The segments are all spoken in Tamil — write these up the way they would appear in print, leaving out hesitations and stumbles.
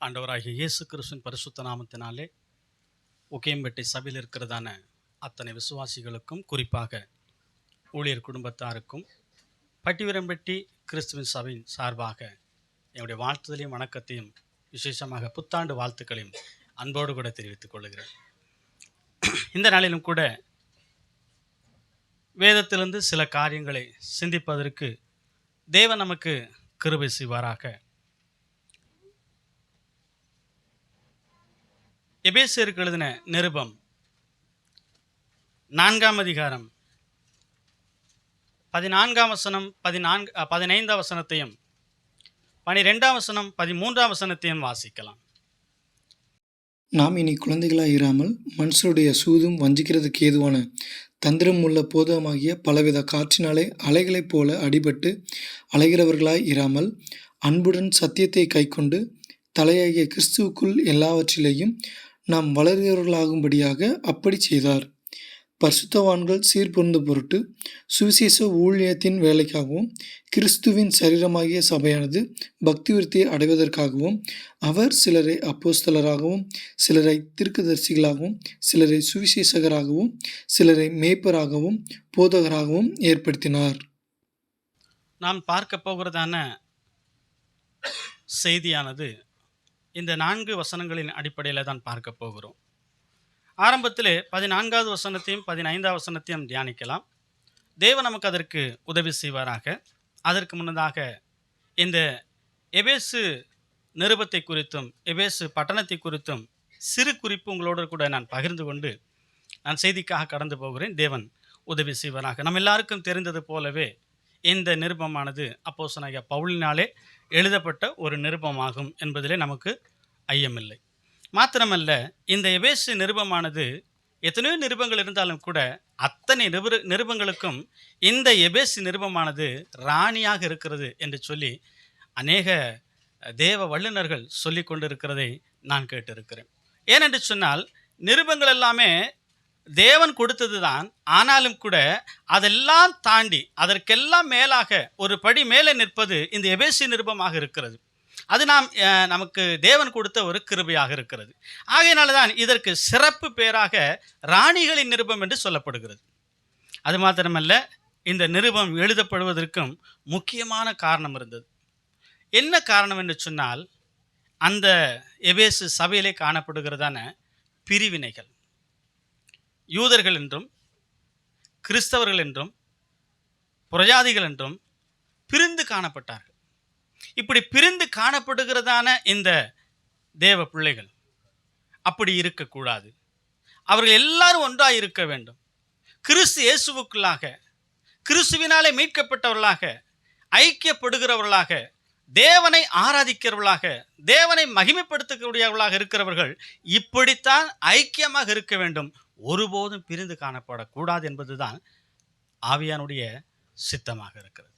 ஆண்டவராகிய இயேசு கிறிஸ்துவின் பரிசுத்த நாமத்தினாலே ஒகேம்பேட்டை சபையில் இருக்கிறதான அத்தனை விசுவாசிகளுக்கும், குறிப்பாக ஊழியர் குடும்பத்தாருக்கும், பட்டிவரம்பட்டி கிறிஸ்துவின் சபையின் சார்பாக என்னுடைய வாழ்த்துதலையும் வணக்கத்தையும், விசேஷமாக புத்தாண்டு வாழ்த்துக்களையும் அன்போடு கூட தெரிவித்துக் கொள்கிறேன். இந்த நாளிலும் கூட வேதத்திலிருந்து சில காரியங்களை சிந்திப்பதற்கு தேவன் நமக்கு கிருபை செய்வாராக. எபேசியருக்கு எழுதின நிருபம் 4ஆம் அதிகாரம் 14ஆம் வசனம் 15ஆம் வசனத்தையும் 12ஆம் வசனம் 13ஆம் வசனத்தையும் வாசிக்கலாம். நாம் இனி குழந்தைகளாய் இராமல் மனுஷருடைய சூதும் வஞ்சிக்கிறதுக்கு ஏதுவான தந்திரம் உள்ள போதமாகிய பலவித காற்றினாலே அலைகளைப் போல அடிபட்டு அலைகிறவர்களாய் இராமல் அன்புடன் சத்தியத்தை கைக்கொண்டு தலையாகிய கிறிஸ்துவுக்குள் எல்லாவற்றிலேயும் நாம் வளர்கிறவர்களாகும்படியாக அப்படி செய்தார். பரிசுத்தவான்கள் சீர்பொருந்த பொருட்டு சுவிசேஷ ஊழியத்தின் வேலைக்காகவும் கிறிஸ்துவின் சரீரமாகிய சபையானது பக்தி விருத்தியை அடைவதற்காகவும் அவர் சிலரை அப்போஸ்தலராகவும், சிலரை தீர்க்கதரிசிகளாகவும், சிலரை சுவிசேஷகராகவும், சிலரை மேய்ப்பராகவும் போதகராகவும் ஏற்படுத்தினார். நாம் பார்க்க போகிறதான செய்தியானது இந்த 4 வசனங்களின் அடிப்படையில் தான் பார்க்க போகிறோம். ஆரம்பத்திலே 14ஆவது வசனத்தையும் 15ஆவது வசனத்தையும் தியானிக்கலாம். தேவன் நமக்கு அதற்கு உதவி செய்வாராக. அதற்கு முன்னதாக இந்த எபேசு நிருபத்தை குறித்தும் எபேசு பட்டணத்தை குறித்தும் சிறு குறிப்பு உங்களோடு கூட நான் பகிர்ந்து கொண்டு நான் செய்திக்காக கடந்து போகிறேன். தேவன் உதவி செய்வாராக. நம்ம எல்லாருக்கும் தெரிந்தது போலவே இந்த நிருபமானது அப்போஸ்தலனாகிய பவுலினாலே எழுதப்பட்ட ஒரு நிருபமாகும் என்பதிலே நமக்கு ஐயமில்லை. மாத்திரமல்ல, இந்த எபேசு நிருபமானது எத்தனையோ நிருபங்கள் இருந்தாலும் கூட அத்தனை நிருபங்களுக்கும் இந்த எபேசு நிருபமானது ராணியாக இருக்கிறது என்று சொல்லி அநேக தேவ வல்லுநர்கள் சொல்லி கொண்டிருக்கிறதை நான் கேட்டிருக்கிறேன். ஏனென்று சொன்னால், நிருபங்கள் எல்லாமே தேவன் கொடுத்தது தான். ஆனாலும் கூட அதெல்லாம் தாண்டி அதற்கெல்லாம் மேலாக ஒரு படி மேலே நிற்பது இந்த எபேசு நிருபமாக இருக்கிறது. அது நமக்கு தேவன் கொடுத்த ஒரு கிருபையாக இருக்கிறது. ஆகையினால தான் இதற்கு சிறப்பு பேராக ராணிகளின் நிருபம் என்று சொல்லப்படுகிறது. அது மாத்திரமல்ல, இந்த நிருபம் எழுதப்படுவதற்கும் முக்கியமான காரணம் இருந்தது. என்ன காரணம் என்று சொன்னால், அந்த எபேசு சபையிலே காணப்படுகிறதான பிரிவினைகள், யூதர்கள் என்றும் கிறிஸ்தவர்கள் என்றும் புரஜாதிகள் என்றும் பிரிந்து காணப்பட்டார்கள். இப்படி பிரிந்து காணப்படுகிறதான இந்த தேவ பிள்ளைகள் அப்படி இருக்கக்கூடாது. அவர்கள் எல்லாரும் ஒன்றாக இருக்க வேண்டும். கிறிஸ்து இயேசுவுக்குள்ளாக, கிறிஸ்துவினாலே மீட்கப்பட்டவர்களாக, ஐக்கியப்படுகிறவர்களாக, தேவனை ஆராதிக்கிறவர்களாக, தேவனை மகிமைப்படுத்தக்கூடியவர்களாக இருக்கிறவர்கள் இப்படித்தான் ஐக்கியமாக இருக்க வேண்டும். ஒருபோதும் பிரிந்து காணப்படக்கூடாது என்பதுதான் ஆவியானுடைய சித்தமாக இருக்கிறது.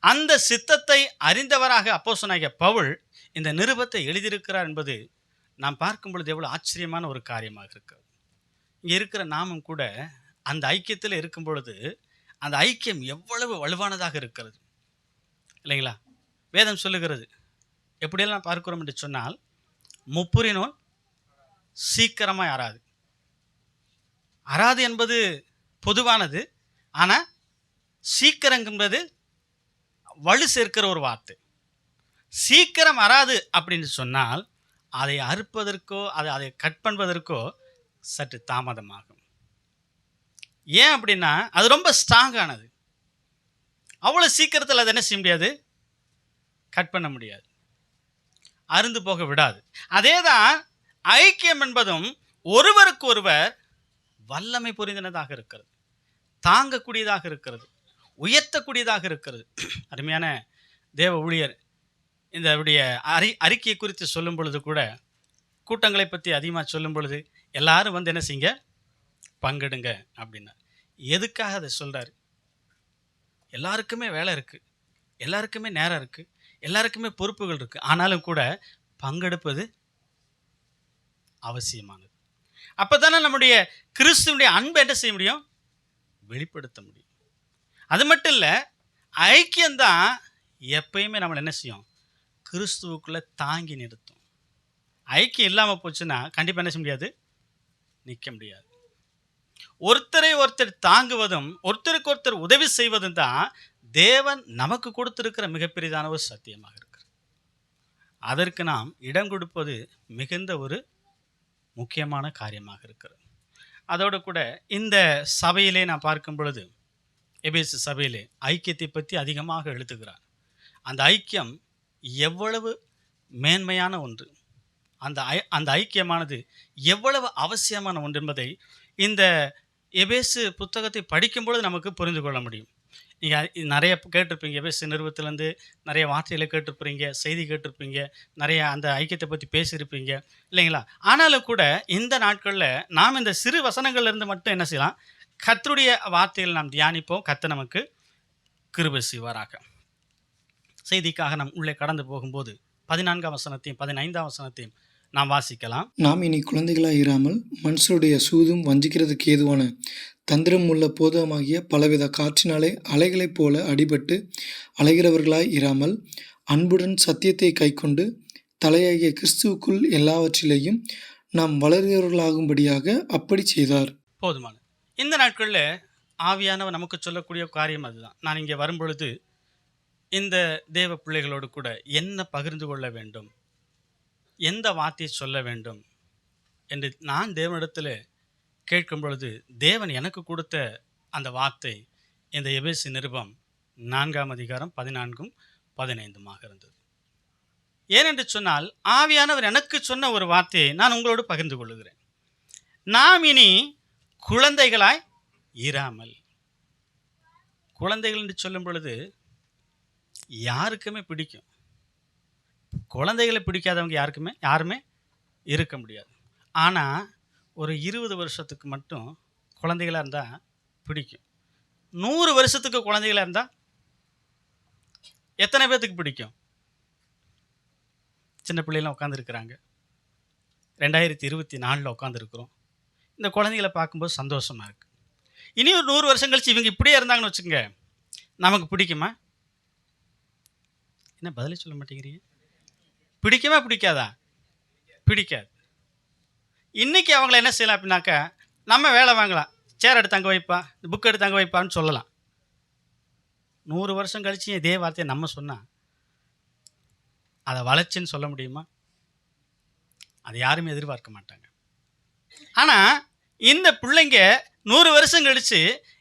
அந்த சித்தத்தை அறிந்தவராக அப்போஸ்தலனாகிய பவுல் இந்த நிருபத்தை எழுதியிருக்கிறார் என்பது நாம் பார்க்கும் பொழுது எவ்வளவு ஆச்சரியமான ஒரு காரியமாக இருக்கிறது. இங்கே இருக்கிற நாமும் கூட அந்த ஐக்கியத்தில் இருக்கும் பொழுது அந்த ஐக்கியம் எவ்வளவு வலுவானதாக இருக்கிறது இல்லைங்களா? வேதம் சொல்லுகிறது, எப்படியெல்லாம் பார்க்கிறோம் என்று சொன்னால், முப்புரினோன் சீக்கிரமாக அறாது. அறாது என்பது பொதுவானது. ஆனால் சீக்கிரம் என்பது வலு சேர்க்கிற ஒரு வார்த்தை. சீக்கிரம் அறாது அப்படின்னு சொன்னால் அதை அறுப்பதற்கோ அதை கட் பண்ணுவதற்கோ சற்று தாமதமாகும். ஏன் அப்படின்னா, அது ரொம்ப ஸ்ட்ராங்கானது. அவ்வளோ சீக்கிரத்தில் அதை என்ன செய்ய முடியாது, கட் பண்ண முடியாது, அருந்து போக விடாது. அதே தான் ஐக்கியம் என்பதும் ஒருவருக்கு ஒருவர் வல்லமை புரிந்தனதாக இருக்கிறது, தாங்கக்கூடியதாக இருக்கிறது, உயர்த்தக்கூடியதாக இருக்கிறது. அருமையான தேவ ஊழியர் இந்த அறிக்கையை குறித்து சொல்லும் பொழுது கூட, கூட்டங்களை பற்றி அதிகமாக சொல்லும் பொழுது எல்லாரும் வந்து என்ன செய்யுங்க, பங்கெடுங்க அப்படின்னா. எதுக்காக அதை சொல்கிறார்? எல்லாருக்குமே வேலை இருக்குது, எல்லாருக்குமே நேரம் இருக்குது, எல்லாருக்குமே பொறுப்புகள் இருக்குது. ஆனாலும் கூட பங்கெடுப்பது அவசியமானது. அப்போ தானே நம்முடைய கிறிஸ்துவனுடைய அன்பை என்ன செய்ய முடியும், வெளிப்படுத்த முடியும். அது மட்டும் இல்லை, ஐக்கியம்தான் எப்பயுமே நம்மளை என்ன செய்யும், கிறிஸ்துவுக்குள்ளே தாங்கி நிறுத்தும். ஐக்கியம் இல்லாமல் போச்சுன்னா கண்டிப்பாக என்ன செய்ய முடியாது, நிற்க முடியாது. ஒருத்தரை ஒருத்தர் தாங்குவதும் ஒருத்தருக்கு ஒருத்தர் உதவி செய்வதும் தான் தேவன் நமக்கு கொடுத்திருக்கிற மிகப்பெரிதான ஒரு சத்தியமாக இருக்கு. அதற்கு நாம் இடம் கொடுப்பது மிகுந்த ஒரு முக்கியமான காரியமாக இருக்கிறது. அதோடு கூட இந்த சபையிலே நான் பார்க்கும் பொழுது, எபேசு சபையிலே ஐக்கியத்தை பற்றி அதிகமாக எழுதுகிறார். அந்த ஐக்கியம் எவ்வளவு மேன்மையான ஒன்று, அந்த ஐக்கியமானது எவ்வளவு அவசியமான ஒன்று என்பதை இந்த எபேசு புத்தகத்தை படிக்கும்பொழுது நமக்கு புரிந்து கொள்ள முடியும். நீங்கள் நிறைய கேட்டிருப்பீங்க, எபேசு நிறுவத்திலேருந்து நிறைய வார்த்தைகளை கேட்டிருப்பீங்க, செய்தி கேட்டிருப்பீங்க, நிறைய அந்த ஐக்கியத்தை பற்றி பேசியிருப்பீங்க இல்லைங்களா? ஆனாலும் கூட இந்த நாட்களில் நாம் இந்த சிறு வசனங்கள்லேருந்து மட்டும் என்ன செய்யலாம், கர்த்தருடைய வார்த்தைகள் நாம் தியானிப்போம். கர்த்தர் நமக்கு கிருபை செய்வாராக. செய்திக்காக நாம் உள்ளே கடந்து போகும்போது 14ஆம் வசனத்தையும் 15ஆம் வசனத்தையும் நாம் வாசிக்கலாம். நாம் இனி குழந்தைகளாய் இராமல் மனுஷருடைய சூதும் வஞ்சிக்கிறதுக்கு ஏதுவான தந்திரம் உள்ள போதமாகிய பலவித காற்றினாலே அலைகளைப் போல அடிபட்டு அலைகிறவர்களாய் இராமல் அன்புடன் சத்தியத்தை கைக்கொண்டு தலையாகிய கிறிஸ்துவுக்குள் எல்லாவற்றிலேயும் நாம் வளர்கிறவர்களாகும்படியாக அப்படி செய்தார். போதுமான இந்த நாட்களில் ஆவியானவர் நமக்கு சொல்லக்கூடிய காரியம் அதுதான். நான் இங்கே வரும்பொழுது இந்த தேவ பிள்ளைகளோடு கூட என்ன பகிர்ந்து கொள்ள வேண்டும், எந்த வார்த்தையை சொல்ல வேண்டும் என்று நான் தேவனிடத்தில் கேட்கும் பொழுது, தேவன் எனக்கு கொடுத்த அந்த வார்த்தை இந்த எபேசு நிருபம் 4ஆம் அதிகாரம் 14ம் 15மாக இருந்தது. ஏனென்று சொன்னால், ஆவியானவர் எனக்கு சொன்ன ஒரு வார்த்தையை நான் உங்களோடு பகிர்ந்து கொள்ளுகிறேன். நாம் இனி குழந்தைகளாய் இராமல். குழந்தைகள் என்று சொல்லும் பொழுது யாருக்குமே பிடிக்கும். குழந்தைகளை பிடிக்காதவங்க யாருமே இருக்க முடியாது. ஆனால் ஒரு 20 வருஷத்துக்கு மட்டும் குழந்தைகளாக இருந்தால் பிடிக்கும். 100 வருஷத்துக்கு குழந்தைகளாக இருந்தால் எத்தனை பேர்த்துக்கு பிடிக்கும்? சின்ன பிள்ளைலாம் உட்காந்துருக்குறாங்க. 2024 உட்காந்துருக்குறோம். இந்த குழந்தைகளை பார்க்கும்போது சந்தோஷமாக இருக்குது. இனி ஒரு 100 வருஷம் கழிச்சு இவங்க இப்படியே இருந்தாங்கன்னு வச்சுக்கோங்க, நமக்கு பிடிக்குமா? என்ன பதிலே சொல்ல மாட்டேங்கிறீங்க? பிடிக்குமா பிடிக்காதா? பிடிக்காது. இன்றைக்கி அவங்கள என்ன செய்யலாம் அப்படின்னாக்கா, நம்ம வேலை வாங்கலாம், சேர் எடுத்து அங்கே வைப்பா, புக் எடுத்து அங்கே வைப்பான்னு சொல்லலாம். 100 வருஷம் கழிச்சு இதே வார்த்தையை நம்ம சொன்னால் அதை வளர்ச்சின்னு சொல்ல முடியுமா? அதை யாருமே எதிர்பார்க்க மாட்டாங்க. ஆனால் இந்த பிள்ளைங்க 100 வருஷம் கழித்து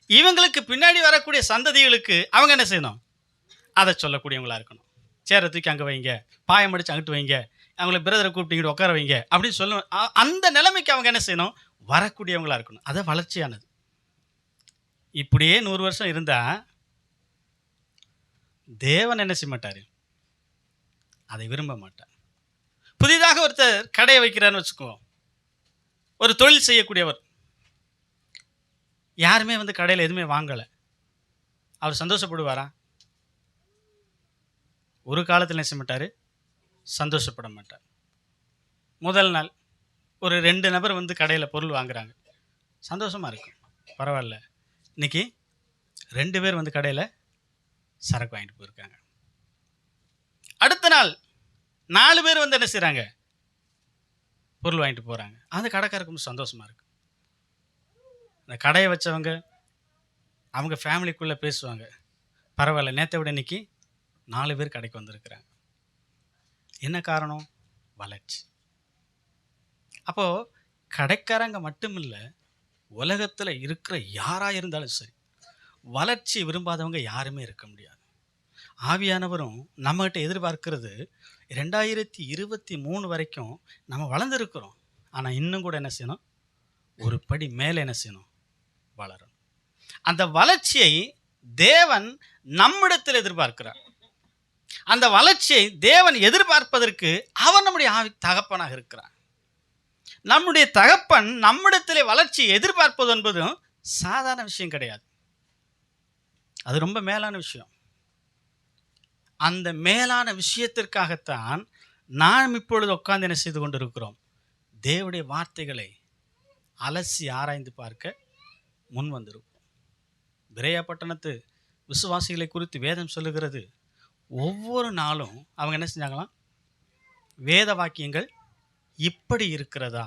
இவங்களுக்கு பின்னாடி வரக்கூடிய சந்ததிகளுக்கு அவங்க என்ன செய்யணும்? அதை சொல்லக்கூடியவங்களாக இருக்கணும். சேரை தூக்கி அங்கே வைங்க, பாயம் அடித்து அங்கிட்டு வைங்க, அவங்கள பிரதரை கூப்பிட்டு உட்கார வைங்க அப்படின்னு சொல்லணும். அந்த நிலைமைக்கு அவங்க என்ன செய்யணும்? வரக்கூடியவங்களாக இருக்கணும். அதை வளர்ச்சியானது. இப்படியே 100 வருஷம் இருந்தால் தேவன் என்ன செய்ய மாட்டார்? அதை விரும்ப மாட்டார். புதிதாக ஒருத்தர் கடையை வைக்கிறான்னு வச்சுக்குவோம், ஒரு தொழில் செய்யக்கூடியவர், யாருமே வந்து கடையில் எதுவுமே வாங்கலை, அவர் சந்தோஷப்படுவாரா? ஒரு காலத்தில் என்ன செய்ய மாட்டார்? சந்தோஷப்பட மாட்டார். முதல் நாள் ஒரு 2 நபர் வந்து கடையில் பொருள் வாங்குறாங்க, சந்தோஷமாக இருக்கும், பரவாயில்ல. இன்றைக்கி 2 பேர் வந்து கடையில் சரக்கு வாங்கிட்டு போயிருக்காங்க. அடுத்த நாள் 4 பேர் வந்து என்ன செய்கிறாங்க? பொருள் வாங்கிட்டு போகிறாங்க. அந்த கடைக்காரருக்கு சந்தோஷமாக இருக்குது. அந்த கடையை வச்சவங்க அவங்க ஃபேமிலிக்குள்ளே பேசுவாங்க, பரவாயில்ல, நேற்றை விட இன்றைக்கி 4 பேர் கடைக்கு வந்திருக்கிறாங்க. என்ன காரணம்? வளர்ச்சி. அப்போது கடைக்காரங்க மட்டும் இல்லை, உலகத்தில் இருக்கிற யாராக இருந்தாலும் சரி, வளர்ச்சி விரும்பாதவங்க யாருமே இருக்க முடியாது. ஆவியானவரும் நம்மகிட்ட எதிர்பார்க்கிறது 2023 வரைக்கும் நம்ம வளர்ந்துருக்கிறோம். ஆனால் இன்னும் கூட என்ன செய்யணும்? ஒரு படி மேலே என்ன செய்யணும்? வளரணும். அந்த வளர்ச்சியை தேவன் நம்மிடத்தில் எதிர்பார்க்கிறார். அந்த வளர்ச்சியை தேவன் எதிர்பார்ப்பதற்கு அவர் நம்முடைய தகப்பனாக இருக்கிறார். நம்முடைய தகப்பன் நம்மிடத்திலே வளர்ச்சியை எதிர்பார்ப்பது என்பதும் சாதாரண விஷயம் கிடையாது. அது ரொம்ப மேலான விஷயம். அந்த மேலான விஷயத்திற்காகத்தான் நாம் இப்பொழுது உட்கார்ந்து என்ன செய்து கொண்டிருக்கிறோம்? தேவனுடைய வார்த்தைகளை அலசி ஆராய்ந்து பார்க்க முன் வந்திருக்கிறோம். பிரேயா பட்டணத்து விசுவாசிகளை குறித்து வேதம் சொல்லுகிறது, ஒவ்வொரு நாளும் அவங்க என்ன செஞ்சாங்களாம்? வேத வாக்கியங்கள் இப்படி இருக்கிறதா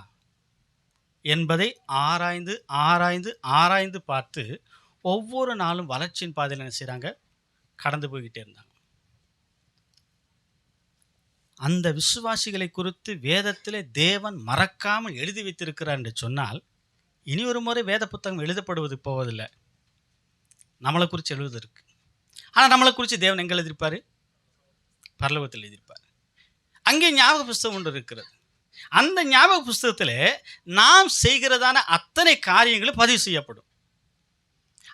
என்பதை ஆராய்ந்து ஆராய்ந்து ஆராய்ந்து பார்த்து ஒவ்வொரு நாளும் வளர்ச்சியின் பாதையில் என்ன செய்கிறாங்க, கடந்து போய்கிட்டே இருந்தாங்க. அந்த விசுவாசிகளை குறித்து வேதத்திலே தேவன் மறக்காமல் எழுதி வைத்திருக்கிறார் என்று சொன்னால், இனி ஒரு முறை வேத புத்தகம் எழுதப்படுவது போவதில்லை, நம்மளை குறித்து எழுதுவதற்கு. ஆனால் நம்மளை குறித்து தேவன் எங்கே எழுதியிருப்பார்? பரலோகத்தில் எழுதியிருப்பார். அங்கே ஞாபக புஸ்தகம் ஒன்று இருக்கிறது. அந்த ஞாபக புஸ்தகத்தில் நாம் செய்கிறதான அத்தனை காரியங்களும் பதிவு செய்யப்படும்.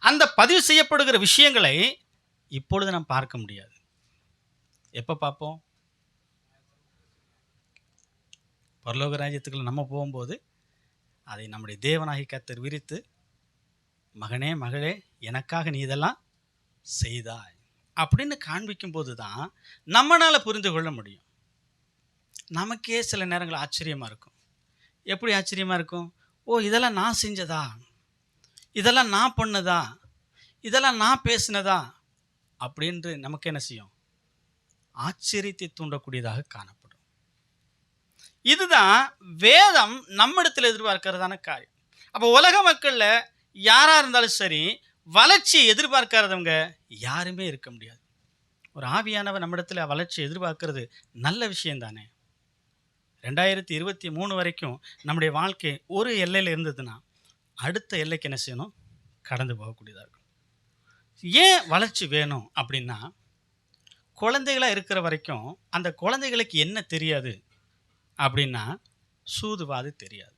அந்த பதிவு செய்யப்படுகிற விஷயங்களை இப்பொழுது நாம் பார்க்க முடியாது. எப்போ பார்ப்போம்? பரலோக ராஜ்யத்துக்குள்ள நம்ம போகும்போது அதை நம்முடைய தேவனாகி கர்த்தர் விரித்து, மகனே மகளே, எனக்காக நீ இதெல்லாம் செய்தாய் அப்படின்னு காண்பிக்கும் போது தான் நம்மளால் புரிந்து கொள்ள முடியும். நமக்கே சில நேரங்கள் ஆச்சரியமாக இருக்கும். எப்படி ஆச்சரியமாக இருக்கும்? ஓ, இதெல்லாம் நான் செஞ்சதா, இதெல்லாம் நான் பண்ணதா, இதெல்லாம் நான் பேசினதா அப்படின்று நமக்கு என்ன செய்யும்? ஆச்சரியத்தை தூண்டக்கூடியதாக காணப்படும். இதுதான் வேதம் நம்மிடத்தில் எதிர்பார்க்கிறதான காரியம். அப்போ உலக மக்களில் யாராக இருந்தாலும் சரி, வளர்ச்சியை எதிர்பார்க்காதவங்க யாருமே இருக்க முடியாது. ஒரு ஆவியானவர் நம்மிடத்தில் வளர்ச்சியை எதிர்பார்க்கறது நல்ல விஷயம் தானே. 2023 வரைக்கும் நம்முடைய வாழ்க்கை ஒரு எல்லையில் இருந்ததுன்னா அடுத்த எல்லைக்கு என்ன செய்யணும்? கடந்து போகக்கூடியதாக இருக்கும். ஏன் வளர்ச்சி வேணும் அப்படின்னா, குழந்தைகளாக இருக்கிற வரைக்கும் அந்த குழந்தைகளுக்கு என்ன தெரியாது அப்படின்னா, சூதுவாது தெரியாது.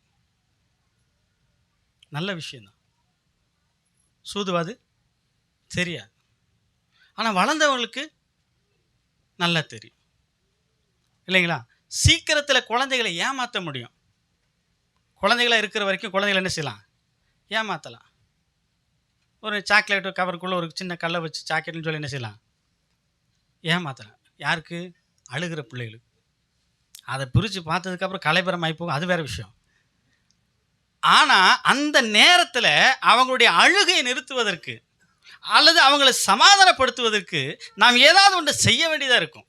நல்ல விஷயந்தான், சூதுவாது தெரியாது. ஆனால் வளர்ந்தவங்களுக்கு நல்லா தெரியும், இல்லைங்களா? சீக்கிரத்தில் குழந்தைகளை ஏமாற்ற முடியும். குழந்தைகளாக இருக்கிற வரைக்கும் குழந்தைகளை என்ன செய்யலாம்? ஏமாற்றலாம். ஒரு சாக்லேட்டு கவருக்குள்ளே ஒரு சின்ன கல்லை வச்சு சாக்லேட்னு சொல்லி என்ன செய்யலாம்? ஏமாற்றலாம். யாருக்கு? அழுகிற பிள்ளைகளுக்கு. அதை பிரித்து பார்த்ததுக்கப்புறம் கலைபரம் ஆகி போகும், அது வேறு விஷயம். ஆனால் அந்த நேரத்தில் அவங்களுடைய அழுகையை நிறுத்துவதற்கு அல்லது அவங்களை சமாதானப்படுத்துவதற்கு நாம் ஏதாவது ஒன்று செய்ய வேண்டியதாக இருக்கும்.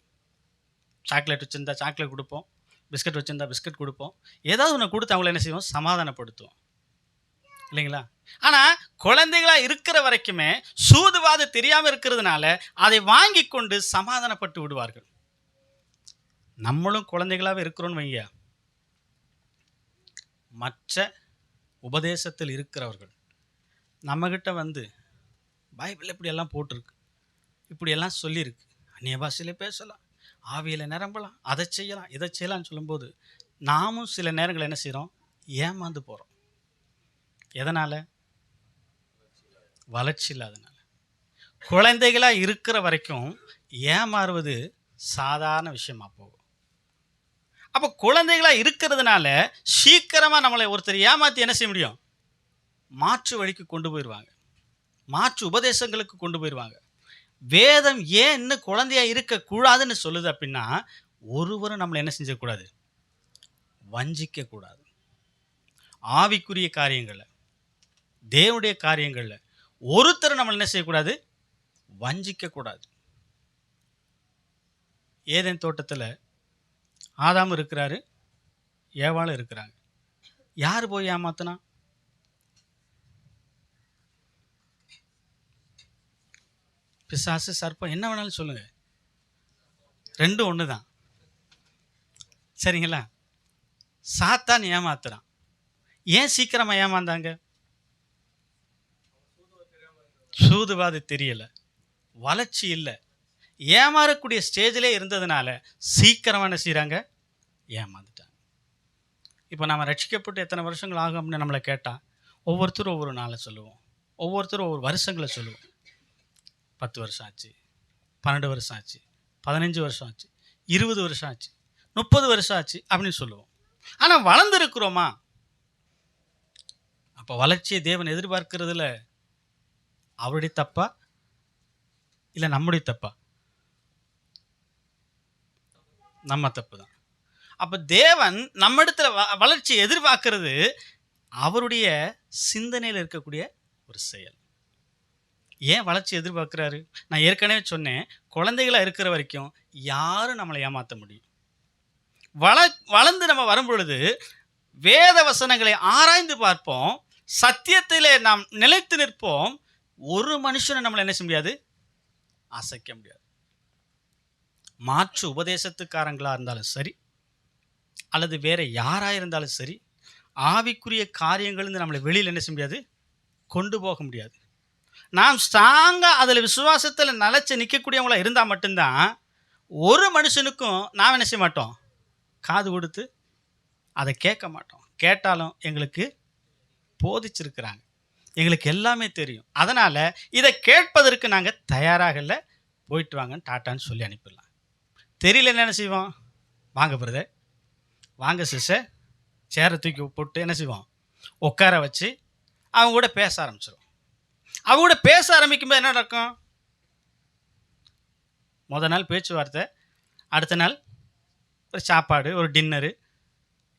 சாக்லேட் வச்சுருந்தா சாக்லேட் கொடுப்போம், பிஸ்கட் வச்சுருந்தா பிஸ்கட் கொடுப்போம், ஏதாவது ஒன்று கொடுத்து அவங்கள என்ன செய்வோம்? சமாதானப்படுத்துவோம், இல்லைங்களா? ஆனால் குழந்தைகளாக இருக்கிற வரைக்குமே சூதுவாது தெரியாமல் இருக்கிறதுனால அதை வாங்கி கொண்டு சமாதானப்பட்டு விடுவார்கள். நம்மளும் குழந்தைகளாகவே இருக்கிறோன்னு வைங்க, மற்ற உபதேசத்தில் இருக்கிறவர்கள் நம்மக்கிட்ட வந்து பைபிள் இப்படியெல்லாம் போட்டிருக்கு, இப்படியெல்லாம் சொல்லியிருக்கு, அந்நிய பாஷையில் பேசலாம், ஆவியில் நிரம்பலாம், அதை செய்யலாம், இதை செய்யலாம்னு சொல்லும்போது நாமும் சில நேரங்கள் என்ன செய்கிறோம்? ஏமாந்து போகிறோம். எதனால்? வளர்ச்சி இல்லாதனால. குழந்தைகளாக இருக்கிற வரைக்கும் ஏமாறுவது சாதாரண விஷயமா போகும். அப்போ குழந்தைகளாக இருக்கிறதுனால சீக்கிரமாக நம்மளை ஒருத்தர் ஏமாற்றி என்ன செய்ய முடியும்? மாற்று வழிக்கு கொண்டு போயிடுவாங்க, மாற்று உபதேசங்களுக்கு கொண்டு போயிடுவாங்க. வேதம் ஏன் இன்னும் குழந்தையாக இருக்கக்கூடாதுன்னு சொல்லுது அப்படின்னா, ஒருவரும் நம்மளை என்ன செஞ்சிடக்கூடாது? வஞ்சிக்கக்கூடாது. ஆவிக்குரிய காரியங்களில், தேவனுடைய காரியங்களில் ஒருத்தர் நம்மளை என்ன செய்யக்கூடாது? வஞ்சிக்கக்கூடாது. ஏதேன் தோட்டத்தில் ஆதாம் இருக்கிறாரு, ஏவாளும் இருக்கிறாங்க. யார் போய் ஏமாத்தினா? பிசாசு, சர்ப்பம், என்ன வேணாலும் சொல்லுங்க, ரெண்டும் ஒன்று தான், சரிங்களா? சாத்தான் ஏமாத்துறான். ஏன் சீக்கிரமாக ஏமாந்தாங்க? சூதுவாது தெரியல, வளர்ச்சி இல்லை, ஏமாறக்கூடிய ஸ்டேஜிலே இருந்ததுனால சீக்கிரமாக என்ன செய்கிறாங்க? ஏமாந்துட்டாங்க. இப்போ நம்ம ரட்சிக்கப்பட்டு எத்தனை வருஷங்கள் ஆகும் அப்படின்னு நம்மளை கேட்டால் ஒவ்வொருத்தரும் ஒவ்வொரு நாளை சொல்லுவோம், ஒவ்வொருத்தரும் ஒவ்வொரு வருஷங்களை சொல்லுவோம். 10 வருஷம் ஆச்சு, 12 வருஷம் ஆச்சு, 15 வருஷம் ஆச்சு, 20 வருஷம் ஆச்சு, 30 வருஷம் ஆச்சு அப்படின்னு சொல்லுவோம். ஆனால் வளர்ந்துருக்குறோமா? அப்போ வளர்ச்சியை தேவன் எதிர்பார்க்கிறதுல அவருடைய தப்பா இல்லை நம்முடைய தப்பா? நம்ம தப்பு தான். அப்போ தேவன் நம்ம இடத்துல வளர்ச்சியை எதிர்பார்க்கிறது அவருடைய சிந்தனையில் இருக்கக்கூடிய ஒரு செயல். ஏன் வளர்ச்சி எதிர்பார்க்குறாரு? நான் ஏற்கனவே சொன்னேன், குழந்தைகளாக இருக்கிற வரைக்கும் யாரும் நம்மளை ஏமாற்ற முடியும். வள வளர்ந்து நம்ம வரும் பொழுது வேத வசனங்களை ஆராய்ந்து பார்ப்போம், சத்தியத்திலே நாம் நிலைத்து நிற்போம். ஒரு மனுஷனை நம்மளை என்ன செய்ய முடியாது? அசைக்க முடியாது. மாற்று உபதேசத்துக்காரங்களா இருந்தாலும் சரி, அல்லது வேற யாரா இருந்தாலும் சரி, ஆவிக்குரிய காரியங்கள் நம்மளை வெளியில் என்ன செய்ய முடியாது? கொண்டு போக முடியாது. நாம் ஸ்ட்ராங்கா அதில் விசுவாசத்தில் நிலைச்சு நிற்கக்கூடியவங்களா இருந்தால் மட்டும்தான் ஒரு மனுஷனுக்கும் நாம் என்ன செய்ய மாட்டோம்? காது கொடுத்து அதை கேட்க மாட்டோம். கேட்டாலும் எங்களுக்கு போதிச்சிருக்கிறாங்க, எங்களுக்கு எல்லாமே தெரியும். அதனால் இதை கேட்பதற்கு நாங்கள் தயாராக இல்லை. போயிட்டு வாங்கன்னு டாட்டான்னு சொல்லி அனுப்பிடலாம். தெரியல என்ன செய்வோம்? வாங்க பிரதர், வாங்க சிஸ்டர், சேரை தூக்கி போட்டு என்ன செய்வோம்? உட்கார வச்சு அவங்க கூட பேச ஆரம்பிச்சிடும். அவங்க கூட பேச ஆரம்பிக்கும்போது என்ன நடக்கும்? முதல் நாள் பேச்சுவார்த்தை, அடுத்த நாள் ஒரு சாப்பாடு, ஒரு டின்னரு,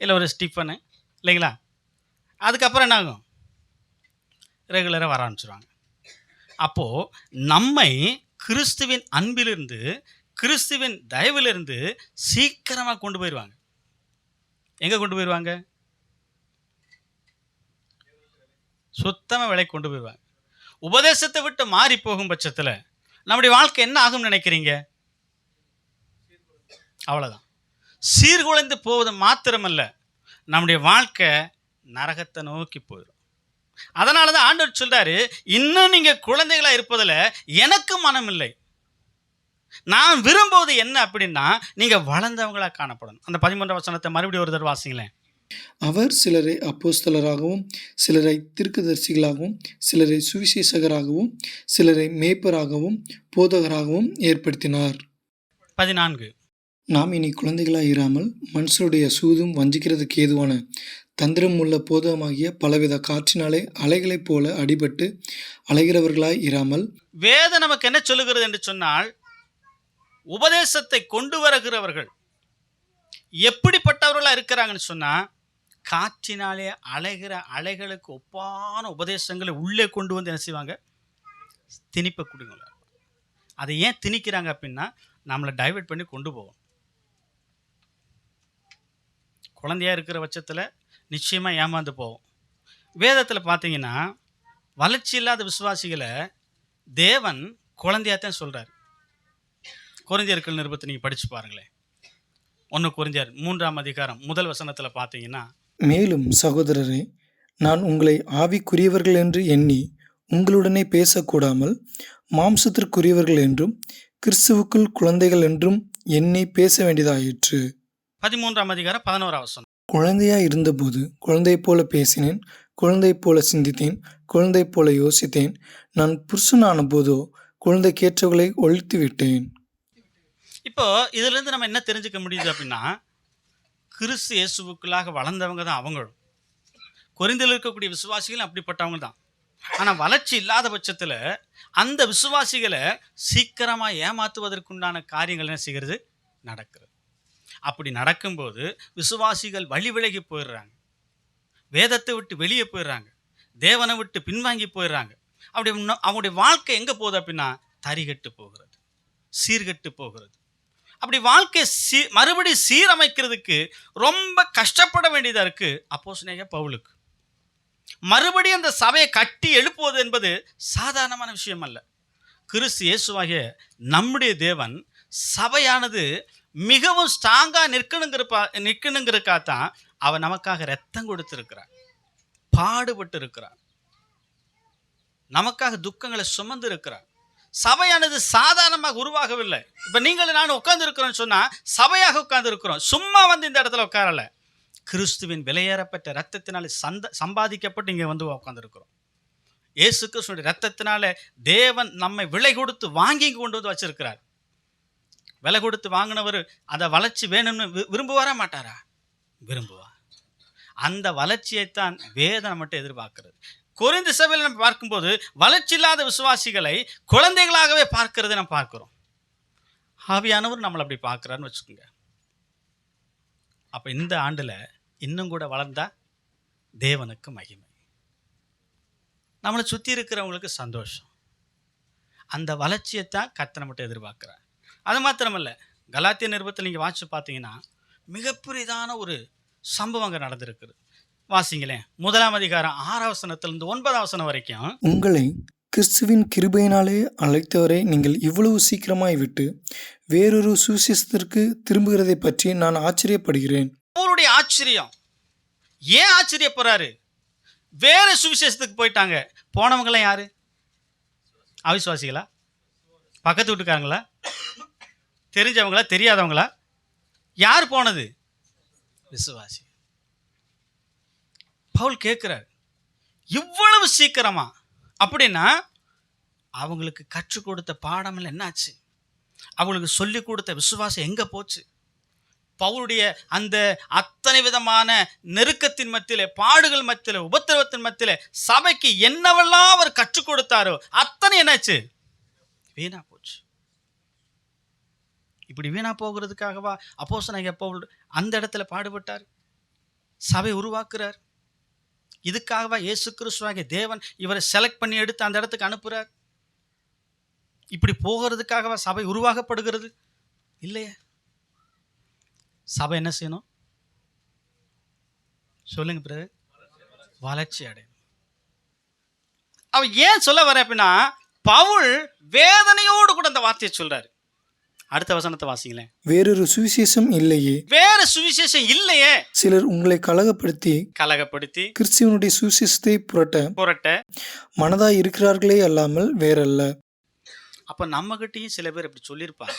இல்லை ஒரு ஸ்டிஃபனு, இல்லைங்களா? அதுக்கப்புறம் என்ன ஆகும்? ரெகுலராக வர ஆரம்பிச்சிடுவாங்க. அப்போது நம்மை கிறிஸ்துவின் அன்பிலிருந்து, கிறிஸ்துவின் தயவிலிருந்து சீக்கிரமாக கொண்டு போயிடுவாங்க. எங்கே கொண்டு போயிடுவாங்க? சுத்தமாக விலை கொண்டு போயிடுவாங்க. உபதேசத்தை விட்டு மாறி போகும் பட்சத்தில் நம்முடைய வாழ்க்கை என்ன ஆகும்னு நினைக்கிறீங்க? அவ்வளோதான். சீர்குலைந்து போவது மாத்திரமல்ல, நம்முடைய வாழ்க்கை நரகத்தை நோக்கி போயிடும். அதனால தான் ஆண்டவர் சொல்றாரு, இன்னும் நீங்கள் குழந்தைகளாக இருப்பதில் எனக்கு மனம் இல்லை. நான் விரும்புவது என்ன அப்படின்னா, நீங்கள் வளர்ந்தவங்களாக காணப்படணும். அந்த 13 வசனத்தை மறுபடியும் ஒரு தடவை வாசிங்களேன். அவர் சிலரை அப்போஸ்தலராகவும், சிலரை தீர்க்கதரிசிகளாகவும், சிலரை சுவிசேஷகராகவும், சிலரை மேய்ப்பராகவும், போதகராகவும் ஏற்படுத்தினார். 14. நாம் இனி குழந்தைகளாய் இராமல் மனுஷருடைய சூதும் வஞ்சிக்கிறதுக்கு ஏதுவான தந்திரம் உள்ள போதகமாகிய பலவித காற்றினாலே அலைகளைப் போல அடிபட்டு அலைகிறவர்களாய் இராமல். வேதம் நமக்கு என்ன சொல்லுகிறது என்று சொன்னால், உபதேசத்தை கொண்டு வருகிறவர்கள் எப்படிப்பட்டவர்களாக இருக்கிறாங்கன்னு சொன்னால், காற்றினாலே அலைகிற அலைகளுக்கு ஒப்பான உபதேசங்களை உள்ளே கொண்டு வந்து என்ன செய்வாங்க? திணிப்பக்கூடியவங்க. அதை ஏன் திணிக்கிறாங்க அப்படின்னா, நம்மளை டைவர்ட் பண்ணி கொண்டு போவோம். குழந்தையாக இருக்கிற பட்சத்தில் நிச்சயமாக ஏமாந்து போவோம். வேதத்தில் பார்த்தீங்கன்னா, வளர்ச்சி இல்லாத விசுவாசிகளை தேவன் குழந்தையாகத்தான் சொல்கிறார். கொரிந்தியர்கள் நிருபத்தை நீங்கள் படித்து பாருங்களேன். 1 கொரிந்தியர் 3ஆம் அதிகாரம் 1 வசனத்தில் பார்த்தீங்கன்னா, மேலும் சகோதரரே, நான் உங்களை ஆவிக்குரியவர்கள் என்று எண்ணி உங்களுடனே பேசக்கூடாமல் மாம்சத்திற்குரியவர்கள் என்றும் கிறிஸ்துவுக்குள் குழந்தைகள் என்றும் எண்ணி பேச வேண்டியதாயிற்று. 13ஆம் அதிகாரம் 11ஆம் வசனம். குழந்தையாய் இருந்தபோது குழந்தையைப் போல பேசினேன், குழந்தையைப் போல சிந்தித்தேன், குழந்தையைப் போல யோசித்தேன். நான் புருஷனான போதோ குழந்தைக்கேற்றவர்களை ஒழித்து விட்டேன். இப்போ இதிலிருந்து நம்ம என்ன தெரிஞ்சுக்க முடியுது அப்படின்னா, கிறிஸ்து இயேசுவுக்குள்ளாக வளர்ந்தவங்க தான் அவங்களும். கொரிந்தியில் இருக்கக்கூடிய விசுவாசிகள் அப்படிப்பட்டவங்க தான். ஆனால் வளர்ச்சி இல்லாத பட்சத்தில் அந்த விசுவாசிகளை சீக்கிரமாக ஏமாற்றுவதற்குண்டான காரியங்கள் என்ன செய்கிறது? நடக்கிறது. அப்படி நடக்கும்போது விசுவாசிகள் வழி விலகி போயிடுறாங்க, வேதத்தை விட்டு வெளியே போயிடுறாங்க, தேவனை விட்டு பின்வாங்கி போயிடுறாங்க. அப்படி அவங்களுடைய வாழ்க்கை எங்கே போகுது அப்படின்னா, தரிகட்டு போகிறது, சீர்கட்டு போகிறது. அப்படி வாழ்க்கை மறுபடி சீரமைக்கிறதுக்கு ரொம்ப கஷ்டப்பட வேண்டியதாக இருக்குது அப்போஸ்தலனாகிய பவுலுக்கு. மறுபடியும் அந்த சபையை கட்டி எழுப்புவது என்பது சாதாரணமான விஷயம் அல்ல. கிறிஸ்து இயேசுவாகிய நம்முடைய தேவன் சபையானது மிகவும் ஸ்ட்ராங்காக நிற்கணுங்கிறதுக்காகத்தான் அவர் நமக்காக ரத்தம் கொடுத்திருக்கிறார், பாடுபட்டு இருக்கிறார், நமக்காக துக்கங்களை சுமந்து இருக்கிறார். சபையானது சாதாரணமாக உருவாகவில்லை. இப்போ நீங்கள் நான் உட்கார்ந்து இருக்கிறோன்னு சொன்னால் சபையாக உட்கார்ந்து இருக்கிறோம், சும்மா வந்து இந்த இடத்துல உட்காரல. கிறிஸ்துவின் விலையேறப்பட்ட ரத்தத்தினால சம்பாதிக்கப்பட்டு இங்கே வந்து உட்கார்ந்துருக்கிறோம். இயேசு கிறிஸ்துவின் ரத்தத்தினால தேவன் நம்மை விலை கொடுத்து வாங்கி கொண்டு வந்து வச்சிருக்கிறார். விலை கொடுத்து வாங்கினவர் அதை வளர்ச்சி வேணும்னு விரும்புவாரா மாட்டாரா? விரும்புவார். அந்த வளர்ச்சியைத்தான் வேதம் மட்டும் எதிர்பார்க்கிறது. கொரிந்து சபையில் நம்ம பார்க்கும்போது வளர்ச்சி இல்லாத விசுவாசிகளை குழந்தைகளாகவே பார்க்கிறதை நம்ம பார்க்கிறோம். ஆவியானவர் நம்மளை அப்படி பார்க்குறாருன்னு வச்சுக்கோங்க. அப்போ இந்த ஆண்டில் இன்னும் கூட வளர்ந்தா தேவனுக்கு மகிமை, நம்மளை சுற்றி இருக்கிறவங்களுக்கு சந்தோஷம். அந்த வளர்ச்சியைத்தான் கர்த்தர் மட்டும் எதிர்பார்க்குறார். அது மாத்திரமல்ல, கலாத்திய நிருபத்தில் நீங்கள் வாசித்து பார்த்தீங்கன்னா, மிகப்பெரிதான ஒரு சம்பவம் அங்கே நடந்திருக்குது. வாசிங்களேன், 1ஆம் அதிகாரம் 6ஆம் வசனத்திலிருந்து 9ஆம் வசனம் வரைக்கும். உங்களை கிறிஸ்துவின் கிருபையினாலே அழைத்தவரை நீங்கள் இவ்வளவு சீக்கிரமாய் விட்டு வேறொரு சுவிசேஷத்திற்கு திரும்புகிறதை பற்றி நான் ஆச்சரியப்படுகிறேன். அவருடைய ஆச்சரியம், ஏன் ஆச்சரியப்படுறாரு? வேற சுவிசேஷத்துக்கு போயிட்டாங்க. போனவங்களாம் யாரு? அவிசுவாசிகளா? பக்கத்து வீட்டுக்காரங்களா? தெரிஞ்சவங்களா? தெரியாதவங்களா? யார் போனது? விசுவாசி. பவுல் கேட்கிறார், இவ்வளவு சீக்கிரமா? அப்படின்னா அவங்களுக்கு கற்றுக் கொடுத்த பாடங்கள் என்னாச்சு? அவங்களுக்கு சொல்லி கொடுத்த விசுவாசம் எங்க போச்சு? பவுலுடைய அந்த அத்தனை விதமான நெருக்கத்தின் மத்தியிலே, பாடுகள் மத்தியிலே, உபத்திரவத்தின் மத்தியிலே சபைக்கு என்னவெல்லாம் அவர் கற்றுக் கொடுத்தாரோ அத்தனை என்னாச்சு? வீணா போச்சு. இப்படி வீணா போகிறதுக்காகவா அப்போஸ்தலனாகிய பவுல் அந்த இடத்துல பாடுபட்டார், சபை உருவாக்குறார்? இதுக்காகவா இயேசு கிறிஸ்துவாகிய தேவன் இவரை செலக்ட் பண்ணி எடுத்து அந்த இடத்துக்கு அனுப்புறார்? இப்படி போகிறதுக்காகவா சபை உருவாக்கப்படுகிறது? இல்லையே. சபை என்ன செய்யணும் சொல்லுங்க பிரதர்? வளர்ச்சி அடையணும். அவன் ஏன் சொல்ல வர அப்படின்னா, பவுல் வேதனையோடு கூட அந்த வார்த்தையை சொல்றாரு. அடுத்த வசனத்தை வாசிங்களேன். வேறொரு சுவிசேஷம் இல்லையே, வேற சுவிசேஷம் இல்லையே. சிலர் உங்களை கலகப்படுத்தி கிறிஸ்துவனுடைய சுவிசேஷத்தை புரட்ட மனதாய் இருக்கிறார்களே அல்லாமல் வேறல்ல. அப்ப நம்மகிட்டயும் சில பேர் இப்படி சொல்லியிருப்பாங்க,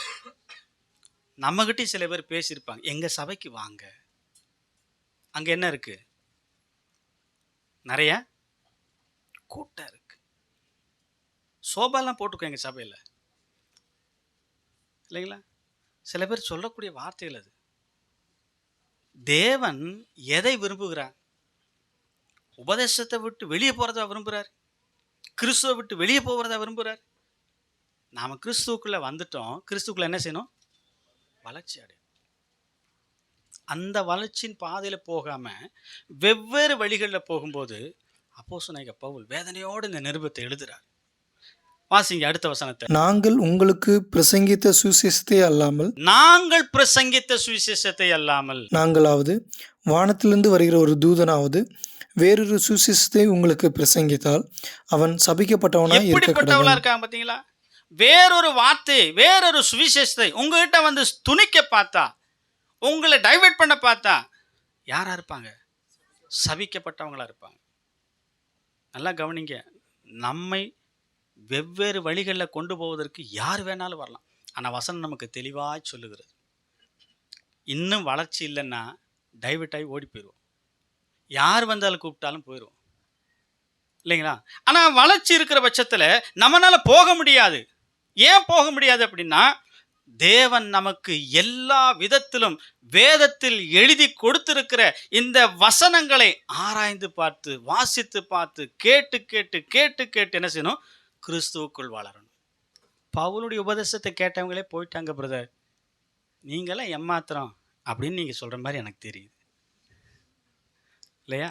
நம்மகிட்டயும் சில பேர் பேசியிருப்பாங்க, எங்க சபைக்கு வாங்க, அங்க என்ன இருக்கு? நிறைய கூட்டம் இருக்கு, சோபாலாம் போட்டுக்கோ எங்க சபையில, இல்லைங்களா? சில பேர் சொல்லக்கூடிய வார்த்தைகள் அது. தேவன் எதை விரும்புகிறார்? உபதேசத்தை விட்டு வெளியே போறதா விரும்புகிறார்? கிறிஸ்துவை விட்டு வெளியே போகிறதா விரும்புகிறார்? நாம கிறிஸ்துவுக்குள்ள வந்துட்டோம். கிறிஸ்துக்குள்ள என்ன செய்யணும்? வளர்ச்சி அடையும். அந்த வளர்ச்சியின் பாதையில போகாம வெவ்வேறு வழிகளில் போகும்போது அப்போஸ்தலனாகிய பவுல் வேதனையோடு இந்த நிருபத்தை எழுதுறார். வாசிங்க அடுத்த வசனத்தை. நாங்கள் உங்களுக்கு பிரசங்கித்த சுவிசேஷத்தை அல்லாமல் நாங்களாவது வானத்திலிருந்து வருகிற ஒரு தூதனாவது வேறொரு சுவிசேஷத்தை உங்களுக்கு பிரசங்கித்தால் அவன் சபிக்கப்பட்டவனாய் எப்படிப்பட்டவளா இருக்காங்க பாத்தீங்களா? வேறொரு வார்த்தை, வேறொரு சுவிசேஷத்தை உங்ககிட்ட வந்து துணிக்க பார்த்தா, உங்களை டைவர்ட் பண்ண பார்த்தா யாரா இருப்பாங்க? சபிக்கப்பட்டவங்களா இருப்பாங்க. நல்லா கவனிங்க, நம்மை வெவ்வேறு வழிகளில் கொண்டு போவதற்கு யார் வேணாலும் வரலாம். ஆனால் வசனம் நமக்கு தெளிவாக சொல்லுகிறது, இன்னும் வளர்ச்சி இல்லைன்னா டைவர்ட் ஆகி ஓடி போயிடுவோம். யார் வந்தாலும் கூப்பிட்டாலும் போயிடுவோம், இல்லைங்களா? ஆனால் வளர்ச்சி இருக்கிற பட்சத்தில் நம்மளால போக முடியாது. ஏன் போக முடியாது அப்படின்னா, தேவன் நமக்கு எல்லா விதத்திலும் வேதத்தில் எழுதி கொடுத்திருக்கிற இந்த வசனங்களை ஆராய்ந்து பார்த்து, வாசித்து பார்த்து, கேட்டு கேட்டு கேட்டு கேட்டு என்ன செய்யணும்? கிறிஸ்துவுக்குள் வளரணும். பவுலுடைய உபதேசத்தை கேட்டவங்களே போயிட்டாங்க பிரதர், நீங்களாம் ஏமாத்திரம் அப்படின்னு நீங்கள் சொல்கிற மாதிரி எனக்கு தெரியுது, இல்லையா?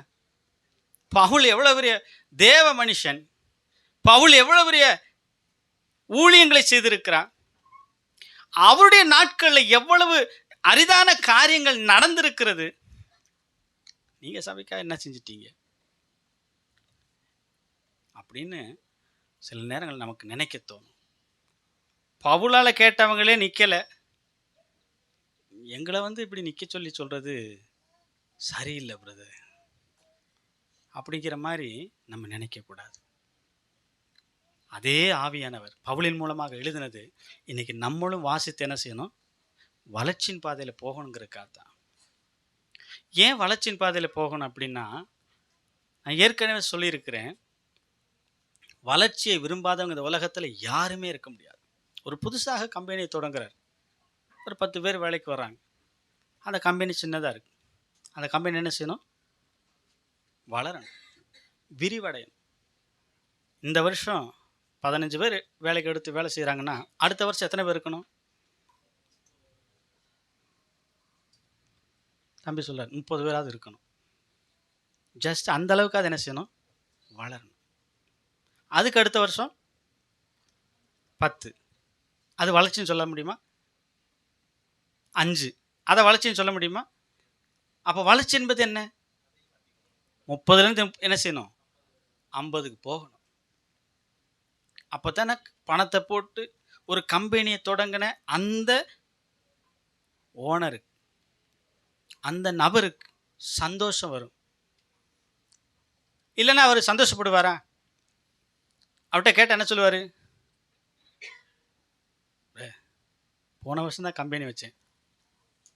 பவுல் எவ்வளோ பெரிய தேவ மனுஷன், பவுல் எவ்வளோ பெரிய ஊழியங்களை செய்திருக்கிறான், அவருடைய நாட்களில் எவ்வளவு அரிதான காரியங்கள் நடந்திருக்கிறது. நீங்கள் சபைக்காக என்ன செஞ்சிட்டீங்க அப்படின்னு சில நேரங்கள் நமக்கு நினைக்க தோணும். பவுலால் கேட்டவங்களே நிற்கலை, எங்களை வந்து இப்படி நிற்க சொல்லி சொல்கிறது சரியில்லை பிரதர் அப்படிங்கிற மாதிரி நம்ம நினைக்கக்கூடாது. அதே ஆவியானவர் பவுலின் மூலமாக எழுதினது இன்னைக்கு நம்மளும் வாசித்து என்ன செய்யணும்? வளர்ச்சியின் பாதையில் போகணுங்கிறதுக்காக தான். ஏன் வளர்ச்சியின் பாதையில் போகணும் அப்படின்னா, நான் ஏற்கனவே சொல்லியிருக்கிறேன், வளர்ச்சியை விரும்பாதவங்க இந்த உலகத்தில் யாருமே இருக்க முடியாது. ஒரு புதுசாக கம்பெனியை தொடங்குறார், ஒரு 10 பேர் வேலைக்கு வர்றாங்க. அந்த கம்பெனி சின்னதாக இருக்குது. அந்த கம்பெனி என்ன செய்யணும்? வளரணும், விரிவடையணும். இந்த வருஷம் 15 பேர் வேலைக்கு எடுத்து வேலை செய்கிறாங்கன்னா அடுத்த வருஷம் எத்தனை பேர் இருக்கணும்? தம்பி சொல்றார் 30 பேராவது இருக்கணும். ஜஸ்ட் அந்த அளவுக்கு அது என்ன செய்யணும்? வளரணும். அதுக்கு அடுத்த வருஷம் 10. அது வளர்ச்சின்னு சொல்ல முடியுமா? 5. அதை வளர்ச்சின்னு சொல்ல முடியுமா? அப்போ வளர்ச்சி என்பது என்ன? 30லேருந்து என்ன செய்யணும்? 50க்கு போகணும். அப்போ தானே பணத்தை போட்டு ஒரு கம்பெனியை தொடங்கின அந்த ஓனருக்கு, அந்த நபருக்கு சந்தோஷம் வரும். இல்லைன்னா அவர் சந்தோஷப்படுவாரா? அவர்கிட்ட கேட்டால் என்ன சொல்லுவார்? போன வருஷம் தான் கம்பெனி வச்சேன்,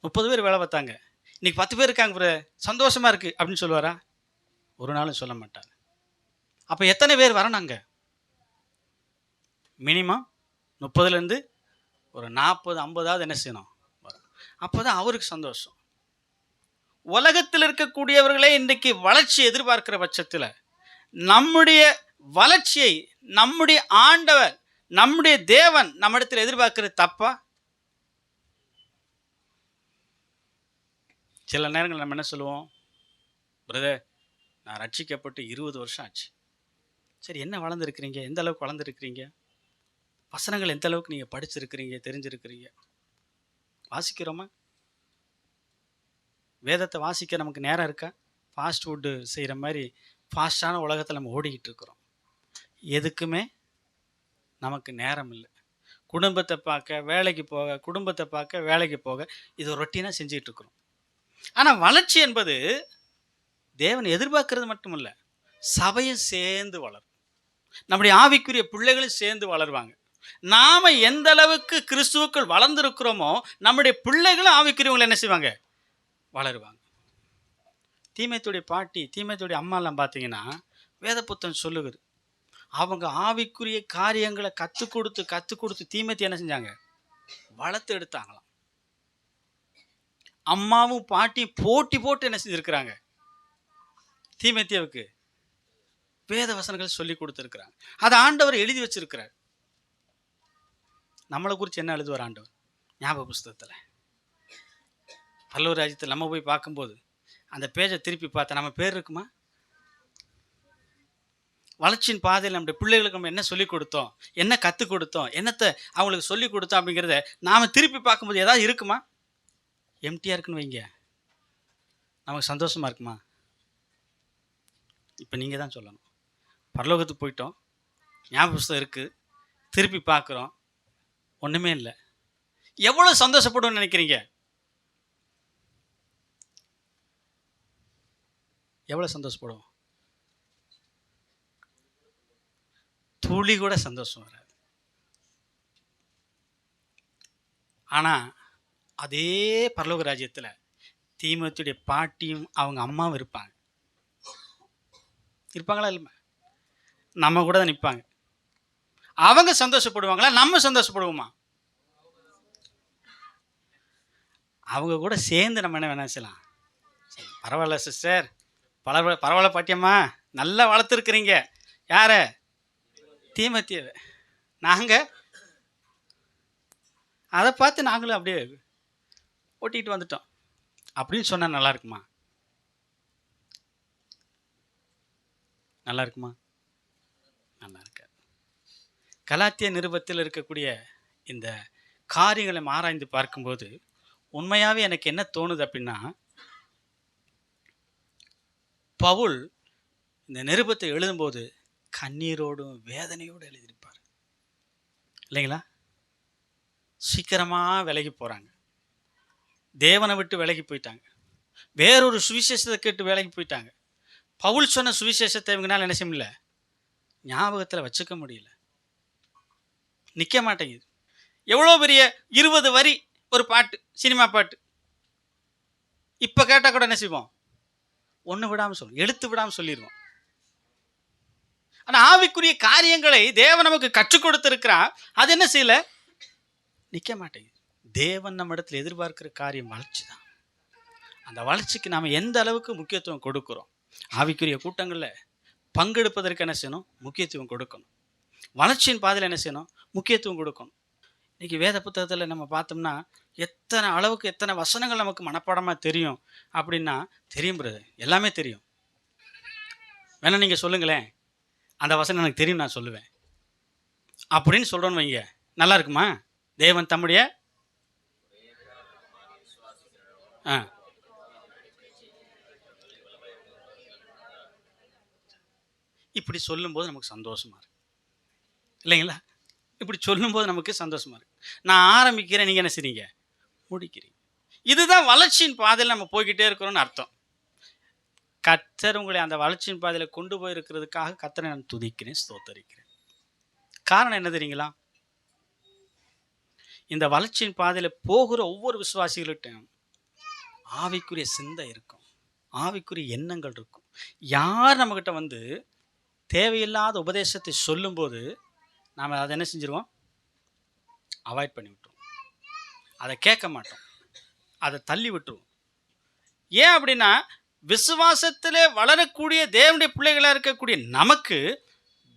30 பேர் வேலை பார்த்தாங்க, இன்னைக்கு 10 பேர் இருக்காங்க ப்ரோ, சந்தோஷமா இருக்கு அப்படின்னு சொல்லுவாரா? ஒரு நாளும் சொல்ல மாட்டார். அப்போ எத்தனை பேர் வரணுங்க? மினிமம் 30லேருந்து ஒரு 40 50ஆவது என்ன செய்யணும் வரும். அப்போதான் அவருக்கு சந்தோஷம். உலகத்தில் இருக்கக்கூடியவர்களே இன்றைக்கு வளர்ச்சி எதிர்பார்க்கிற பட்சத்தில் நம்முடைய வளர்ச்சியை நம்முடைய ஆண்டவர், நம்முடைய தேவன் நம்மிடத்தில் எதிர்பார்க்கிறது தப்பா? சில நேரங்கள் நம்ம என்ன சொல்லுவோம்? பிரதர், நான் ரட்சிக்கப்பட்டு 20 வருஷம் ஆச்சு. சரி, என்ன வளர்ந்துருக்கிறீங்க? எந்த அளவுக்கு வளர்ந்துருக்கிறீங்க? வசனங்கள் எந்த அளவுக்கு நீங்கள் படிச்சிருக்கிறீங்க, தெரிஞ்சிருக்கிறீங்க? வாசிக்கிறோமா? வேதத்தை வாசிக்க நமக்கு நேரம் இருக்கா? ஃபாஸ்ட் ஃபுட்டு செய்கிற மாதிரி ஃபாஸ்டான உலகத்தில் நம்ம ஓடிக்கிட்டு இருக்கிறோம். எதுக்குமே நமக்கு நேரம் இல்லை. குடும்பத்தை பார்க்க வேலைக்கு போக, குடும்பத்தை பார்க்க வேலைக்கு போக, இது ரொட்டீனாக செஞ்சுக்கிட்டு இருக்கிறோம். ஆனால் வளர்ச்சி என்பது தேவன் எதிர்பார்க்கறது மட்டும் இல்லை, சபையும் சேர்ந்து வளரும். நம்முடைய ஆவிக்குரிய பிள்ளைகளும் சேர்ந்து வளருவாங்க. நாம் எந்த அளவுக்கு கிறிஸ்துவுக்குள் வளர்ந்துருக்கிறோமோ நம்முடைய பிள்ளைகளும் ஆவிக்குரியவங்களை என்ன செய்வாங்க? வளருவாங்க. தீமைத்துடைய பாட்டி, தீமைத்துடைய அம்மாலாம் பார்த்தீங்கன்னா வேத புத்தகம் சொல்லுகிறது, அவங்க ஆவிக்குரிய காரியங்களை கற்றுக் கொடுத்து தீமைத்தை என்ன செஞ்சாங்க? வளர்த்து எடுத்தாங்களாம். அம்மாவும் பாட்டியும் போட்டி போட்டு என்ன செஞ்சிருக்கிறாங்க? தீமைத்தியவுக்கு வேத வசனங்கள் சொல்லி கொடுத்துருக்கிறாங்க. அதை ஆண்டவர் எழுதி வச்சிருக்கிறார். நம்மளை குறித்து என்ன எழுதுவார் ஆண்டவர்? ஞாபக புஸ்தகத்தில். பல்லவர் ராஜ்யத்தில் நம்ம போய் பார்க்கும்போது அந்த பேஜை திருப்பி பார்த்தா நம்ம பேர் இருக்குமா? வளர்ச்சியின் பாதையில் நம்முடைய பிள்ளைகளுக்கு நம்ம என்ன சொல்லிக் கொடுத்தோம், என்ன கற்றுக் கொடுத்தோம், என்னத்தை அவங்களுக்கு சொல்லிக் கொடுத்தோம் அப்படிங்கிறத நாம் திருப்பி பார்க்கும்போது ஏதாவது இருக்குமா? எம்டியாக இருக்குன்னு வைங்க, நமக்கு சந்தோஷமாக இருக்குமா? இப்போ நீங்கள் தான் சொல்லணும். பரலோகத்துக்கு போயிட்டோம், ஞாபக புஸ்தகம் இருக்குது, திருப்பி பார்க்குறோம், ஒன்றுமே இல்லை. எவ்வளோ சந்தோஷப்படுவோம்னு நினைக்கிறீங்க? எவ்வளோ சந்தோஷப்படுவோம்? துளி கூட சந்தோஷம் வராது. ஆனால் அதே பரலோக ராஜ்யத்தில் தீமோத்தேயுடைய பாட்டியும் அவங்க அம்மாவும் இருப்பாங்களா? இல்லைமா? நம்ம கூட தான் நிற்பாங்க. அவங்க சந்தோஷப்படுவாங்களா? நம்ம சந்தோஷப்படுவோமா? அவங்க கூட சேர்ந்து நம்ம என்ன வேணா செய்யலாம். பரவாயில்ல சிஸ்டர், பரவாயில்ல பாட்டியம்மா, நல்லா வளர்த்துருக்குறீங்க. யார? தீமோத்தேயுவை. நாங்கள் அதை பார்த்து நாங்களும் அப்படியே ஓட்டிகிட்டு வந்துட்டோம் அப்படின்னு சொன்னால் நல்லா இருக்குமா? நல்லா இருக்குமா? நல்லா இருக்காது. கலாத்திய நிருபத்தில் இருக்கக்கூடிய இந்த காரியங்களை ஆராய்ந்து பார்க்கும்போது உண்மையாகவே எனக்கு என்ன தோணுது அப்படின்னா, பவுல் இந்த நிருபத்தை எழுதும்போது கண்ணீரோடும் வேதனையோடு எழுதியிருப்பார் இல்லைங்களா? சீக்கிரமாக விலகி போகிறாங்க, தேவனை விட்டு விலகி போயிட்டாங்க, வேறொரு சுவிசேஷத்தை கேட்டு விலகி போயிட்டாங்க. பவுல் சொன்ன சுவிசேஷத்தை இவங்கனால என்ன செய்ய முடியல, ஞாபகத்தில் வச்சுக்க முடியல, நிற்க மாட்டேங்குது. எவ்வளோ பெரிய 20 வரி ஒரு பாட்டு, சினிமா பாட்டு, இப்போ கேட்டால் கூட என்ன செய்வோம்? ஒன்று விடாமல் சொல்லுவோம், எழுத்து விடாமல் சொல்லிடுவோம். ஆனால் ஆவிக்குரிய காரியங்களை தேவன் நமக்கு கற்றுக் கொடுத்திருக்கிறான், அது என்ன செய்யல, நிற்க மாட்டேங்குது. தேவன் நம்ம இடத்துல எதிர்பார்க்கிற காரியம் வளர்ச்சி தான். அந்த வளர்ச்சிக்கு நாம் எந்த அளவுக்கு முக்கியத்துவம் கொடுக்குறோம்? ஆவிக்குரிய கூட்டங்களில் பங்கெடுப்பதற்கு என்ன செய்யணும்? முக்கியத்துவம் கொடுக்கணும். வளர்ச்சியின் பாதையில் என்ன செய்யணும்? முக்கியத்துவம் கொடுக்கணும். இன்றைக்கி வேத புத்தகத்தில் நம்ம பார்த்தோம்னா எத்தனை அளவுக்கு எத்தனை வசனங்கள் நமக்கு மனப்பாடமாக தெரியும் அப்படின்னா, தெரியும் பிரதர், எல்லாமே தெரியும். வேணா நீங்கள் சொல்லுங்களேன், அந்த வசனம் எனக்கு தெரியும், நான் சொல்லுவேன் அப்படின்னு சொல்கிறோன்னு வைங்க, நல்லா இருக்குமா? தேவன் தம்முடைய ஆ இப்படி சொல்லும்போது நமக்கு சந்தோஷமா இருக்கு இல்லைங்களா? இப்படி சொல்லும்போது நமக்கு சந்தோஷமா இருக்கு. நான் ஆரம்பிக்கிறேன், நீங்க என்ன செய்றீங்க? முடிக்கிறீங்க. இதுதான் வளர்ச்சியின் பாதையில நம்ம போய்க்கிட்டே இருக்கிறோம்னு அர்த்தம். கர்த்தர் உங்களை அந்த வளர்ச்சியின் பாதையில கொண்டு போயிருக்கிறதுக்காக கர்த்தரை நான் துதிக்கிறேன், ஸ்தோத்தரிக்கிறேன். காரணம் என்ன தெரியுங்களா? இந்த வளர்ச்சியின் பாதையில போகிற ஒவ்வொரு விசுவாசிகள்கிட்டயும் ஆவிக்குரிய சிந்தை இருக்கும். ஆவிக்குரிய எண்ணங்கள் இருக்கும். யார் நம்மகிட்ட வந்து தேவையில்லாத உபதேசத்தை சொல்லும்போது, நாம அத என்ன செஞ்சுருவோம்? அவாய்ட் பண்ணி விட்டுருவோம். அத கேட்க மாட்டோம். அத தள்ளி விட்டுருவோம். ஏன் அப்படின்னா, விசுவாசத்திலே வளரக்கூடிய தேவனுடைய பிள்ளைகளா இருக்கக்கூடிய நமக்கு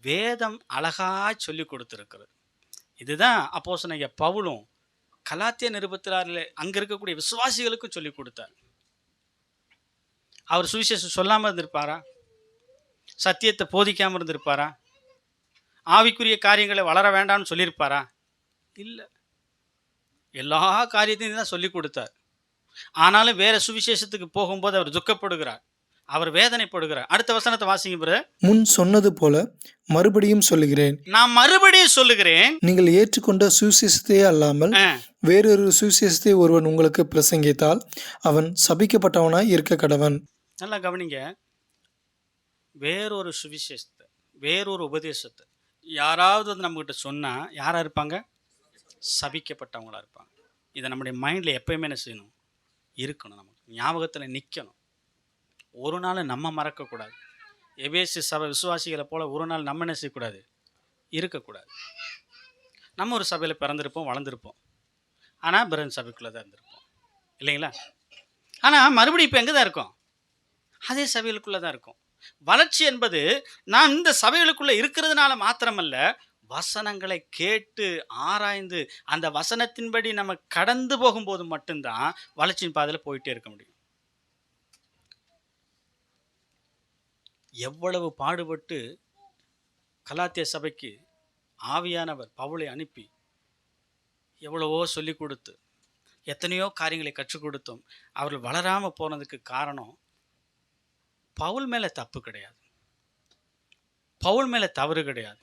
வேதம் அழகாய் சொல்லிக் கொடுத்திருக்கிறது. இதுதான் அப்போஸ்தலனாகிய பவுலும் கலாத்திய நிருபத்திலே அங்க இருக்கக்கூடிய விசுவாசிகளுக்கும் சொல்லிக் கொடுத்தார். அவர் சுவிசேஷம் சொல்லாம இருந்திருப்பாரா? சத்தியத்தை போதிக்காம இருந்திருப்பாரா? ஆவிக்குரிய காரியங்களை வளர வேண்டாம்னு சொல்லியிருப்பாரா? இல்ல. எல்லா காரியத்தையும் தான் சொல்லிக் கொடுத்தார். ஆனாலும் வேற சுவிசேஷத்துக்கு போகும்போது அவர் துக்கப்படுகிறார். அவர் வேதனைப்படுகிறார். அடுத்த வசனத்தை வாசிங்க பிரதர். முன் சொன்னது போல மறுபடியும் சொல்லுகிறேன், நான் மறுபடியும் சொல்லுகிறேன். நீங்கள் ஏற்றுக்கொண்ட சுவிசேஷத்தையே அல்லாமல் ஆ, வேறொரு சுவிசேஷத்தை ஒருவன் உங்களுக்கு பிரசங்கித்தால் அவன் சபிக்கப்பட்டவனாய் இருக்க கடவன். நல்லா கவனிங்க. வேறொரு சுவிசேஷத்தை, வேறொரு உபதேசத்தை யாராவது வந்து நம்மகிட்ட சொன்னா யாரா இருப்பாங்க? சபிக்கப்பட்டவங்களா இருப்பாங்க. இதை நம்முடைய மைண்ட்ல எப்பயுமே என்ன செய்யணும்? இருக்கணும். நமக்கு ஞாபகத்தில் நிற்கணும். ஒரு நாள் நம்ம மறக்கக்கூடாது. எபேசு சபை விசுவாசிகளை போல ஒரு நாள் நம்ம என்ன செய்யக்கூடாது? இருக்கக்கூடாது. நம்ம ஒரு சபையில் பிறந்திருப்போம், வளர்ந்துருப்போம். ஆனால் பிரதன் சபைக்குள்ளே தான் இருந்திருப்போம் இல்லைங்களா? ஆனால் மறுபடியும் இப்போ எங்கே தான் இருக்கோம்? அதே சபைகளுக்குள்ளே தான் இருக்கும். வளர்ச்சி என்பது நான் இந்த சபைகளுக்குள்ளே இருக்கிறதுனால மாத்திரமல்ல, வசனங்களை கேட்டு ஆராய்ந்து அந்த வசனத்தின்படி நம்ம கடந்து போகும்போது மட்டும்தான் வளர்ச்சியின் பாதையில் போயிட்டே இருக்க முடியும். எவ்வளவு பாடுபட்டு கலாத்திய சபைக்கு ஆவியானவர் பவுலை அனுப்பி எவ்வளவோ சொல்லி கொடுத்து எத்தனையோ காரியங்களை கற்றுக் கொடுத்தோம். அவர்கள் வளராமல் போனதுக்கு காரணம் பவுல் மேலே தப்பு கிடையாது, பவுல் மேலே தவறு கிடையாது.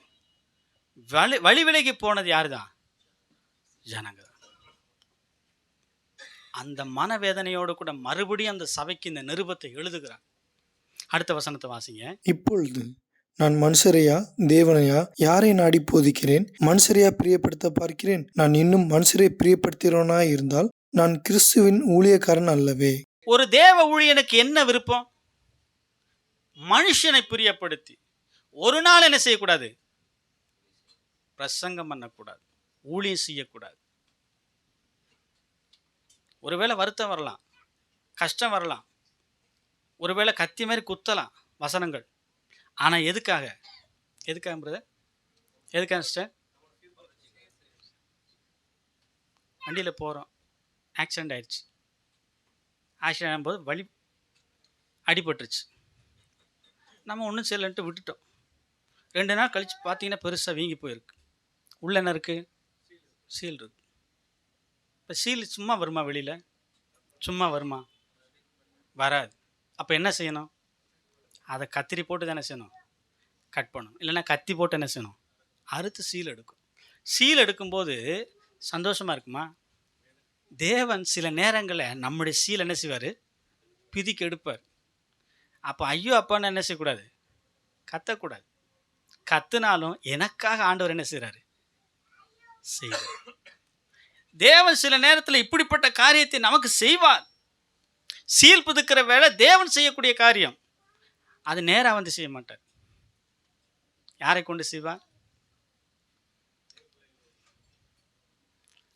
வழி விலகி போனது யாரு தான்? ஜனங்க. அந்த மனவேதனையோடு கூட மறுபடியும் அந்த சபைக்கு இந்த நிருபத்தை எழுதுகிறார். அடுத்த வசனத்தை வாசிங்க. இப்பொழுது நான் மனுஷரையா தேவனையா யாரை நாடி போதிக்கிறேன்? மனுஷரையா பிரியப்படுத்த பார்க்கிறேன்? நான் இன்னும் மனுஷரை பிரியப்படுத்துகிறவனாய் இருந்தால் நான் கிறிஸ்துவின் ஊழியக்காரன் அல்லவே. ஒரு தேவ ஊழியனுக்கு என்ன விருப்பம்? மனுஷனை பிரியப்படுத்தி ஒரு நாள் என்ன செய்யக்கூடாது? பிரசங்கம் பண்ணக்கூடாது, ஊழியம் செய்யக்கூடாது. ஒருவேளை வருத்தம் வரலாம், கஷ்டம் வரலாம், ஒருவேளை கத்தி மாதிரி குத்தலாம் வசனங்கள். ஆனால் எதுக்காக? எதுக்காக பிரதர்? எதுக்காக சிஸ்டர்? வண்டியில் போகிறோம், ஆக்சிடெண்ட் ஆயிடுச்சு. ஆக்சிடெண்ட் ஆகும்போது வலி அடிபட்டுருச்சு. நம்ம ஒன்றும் செய்யலன்ட்டு விட்டுட்டோம். 2 நாள் கழித்து பார்த்தீங்கன்னா பெருசாக வீங்கி போயிருக்கு. உள்ள என்ன இருக்குது? சீல் இருக்கு. இப்போ சீல் சும்மா வருமா? வெளியில் சும்மா வருமா? வராது. அப்போ என்ன செய்யணும்? அதை கத்திரி போட்டு தானே செய்யணும், கட் பண்ணணும். இல்லைன்னா கத்தி போட்டு என்ன செய்யணும்? அறுத்து சீல் எடுக்கும். சீல் எடுக்கும்போது சந்தோஷமாக இருக்குமா? தேவன் சில நேரங்களில் நம்முடைய சீல் என்ன செய்வார்? பிதிக்கு எடுப்பார். அப்போ ஐயோ அப்பான்னு என்ன செய்யக்கூடாது? கத்தக்கூடாது. கத்துனாலும் எனக்காக ஆண்டவர் என்ன செய்கிறாரு? செய்வார். தேவன் சில நேரத்தில் இப்படிப்பட்ட காரியத்தை நமக்கு செய்வார். சீல் புதுக்கிற வேலை தேவன் செய்யக்கூடிய காரியம். அது நேராக வந்து செய்ய மாட்டார். யாரை கொண்டு செய்வார்?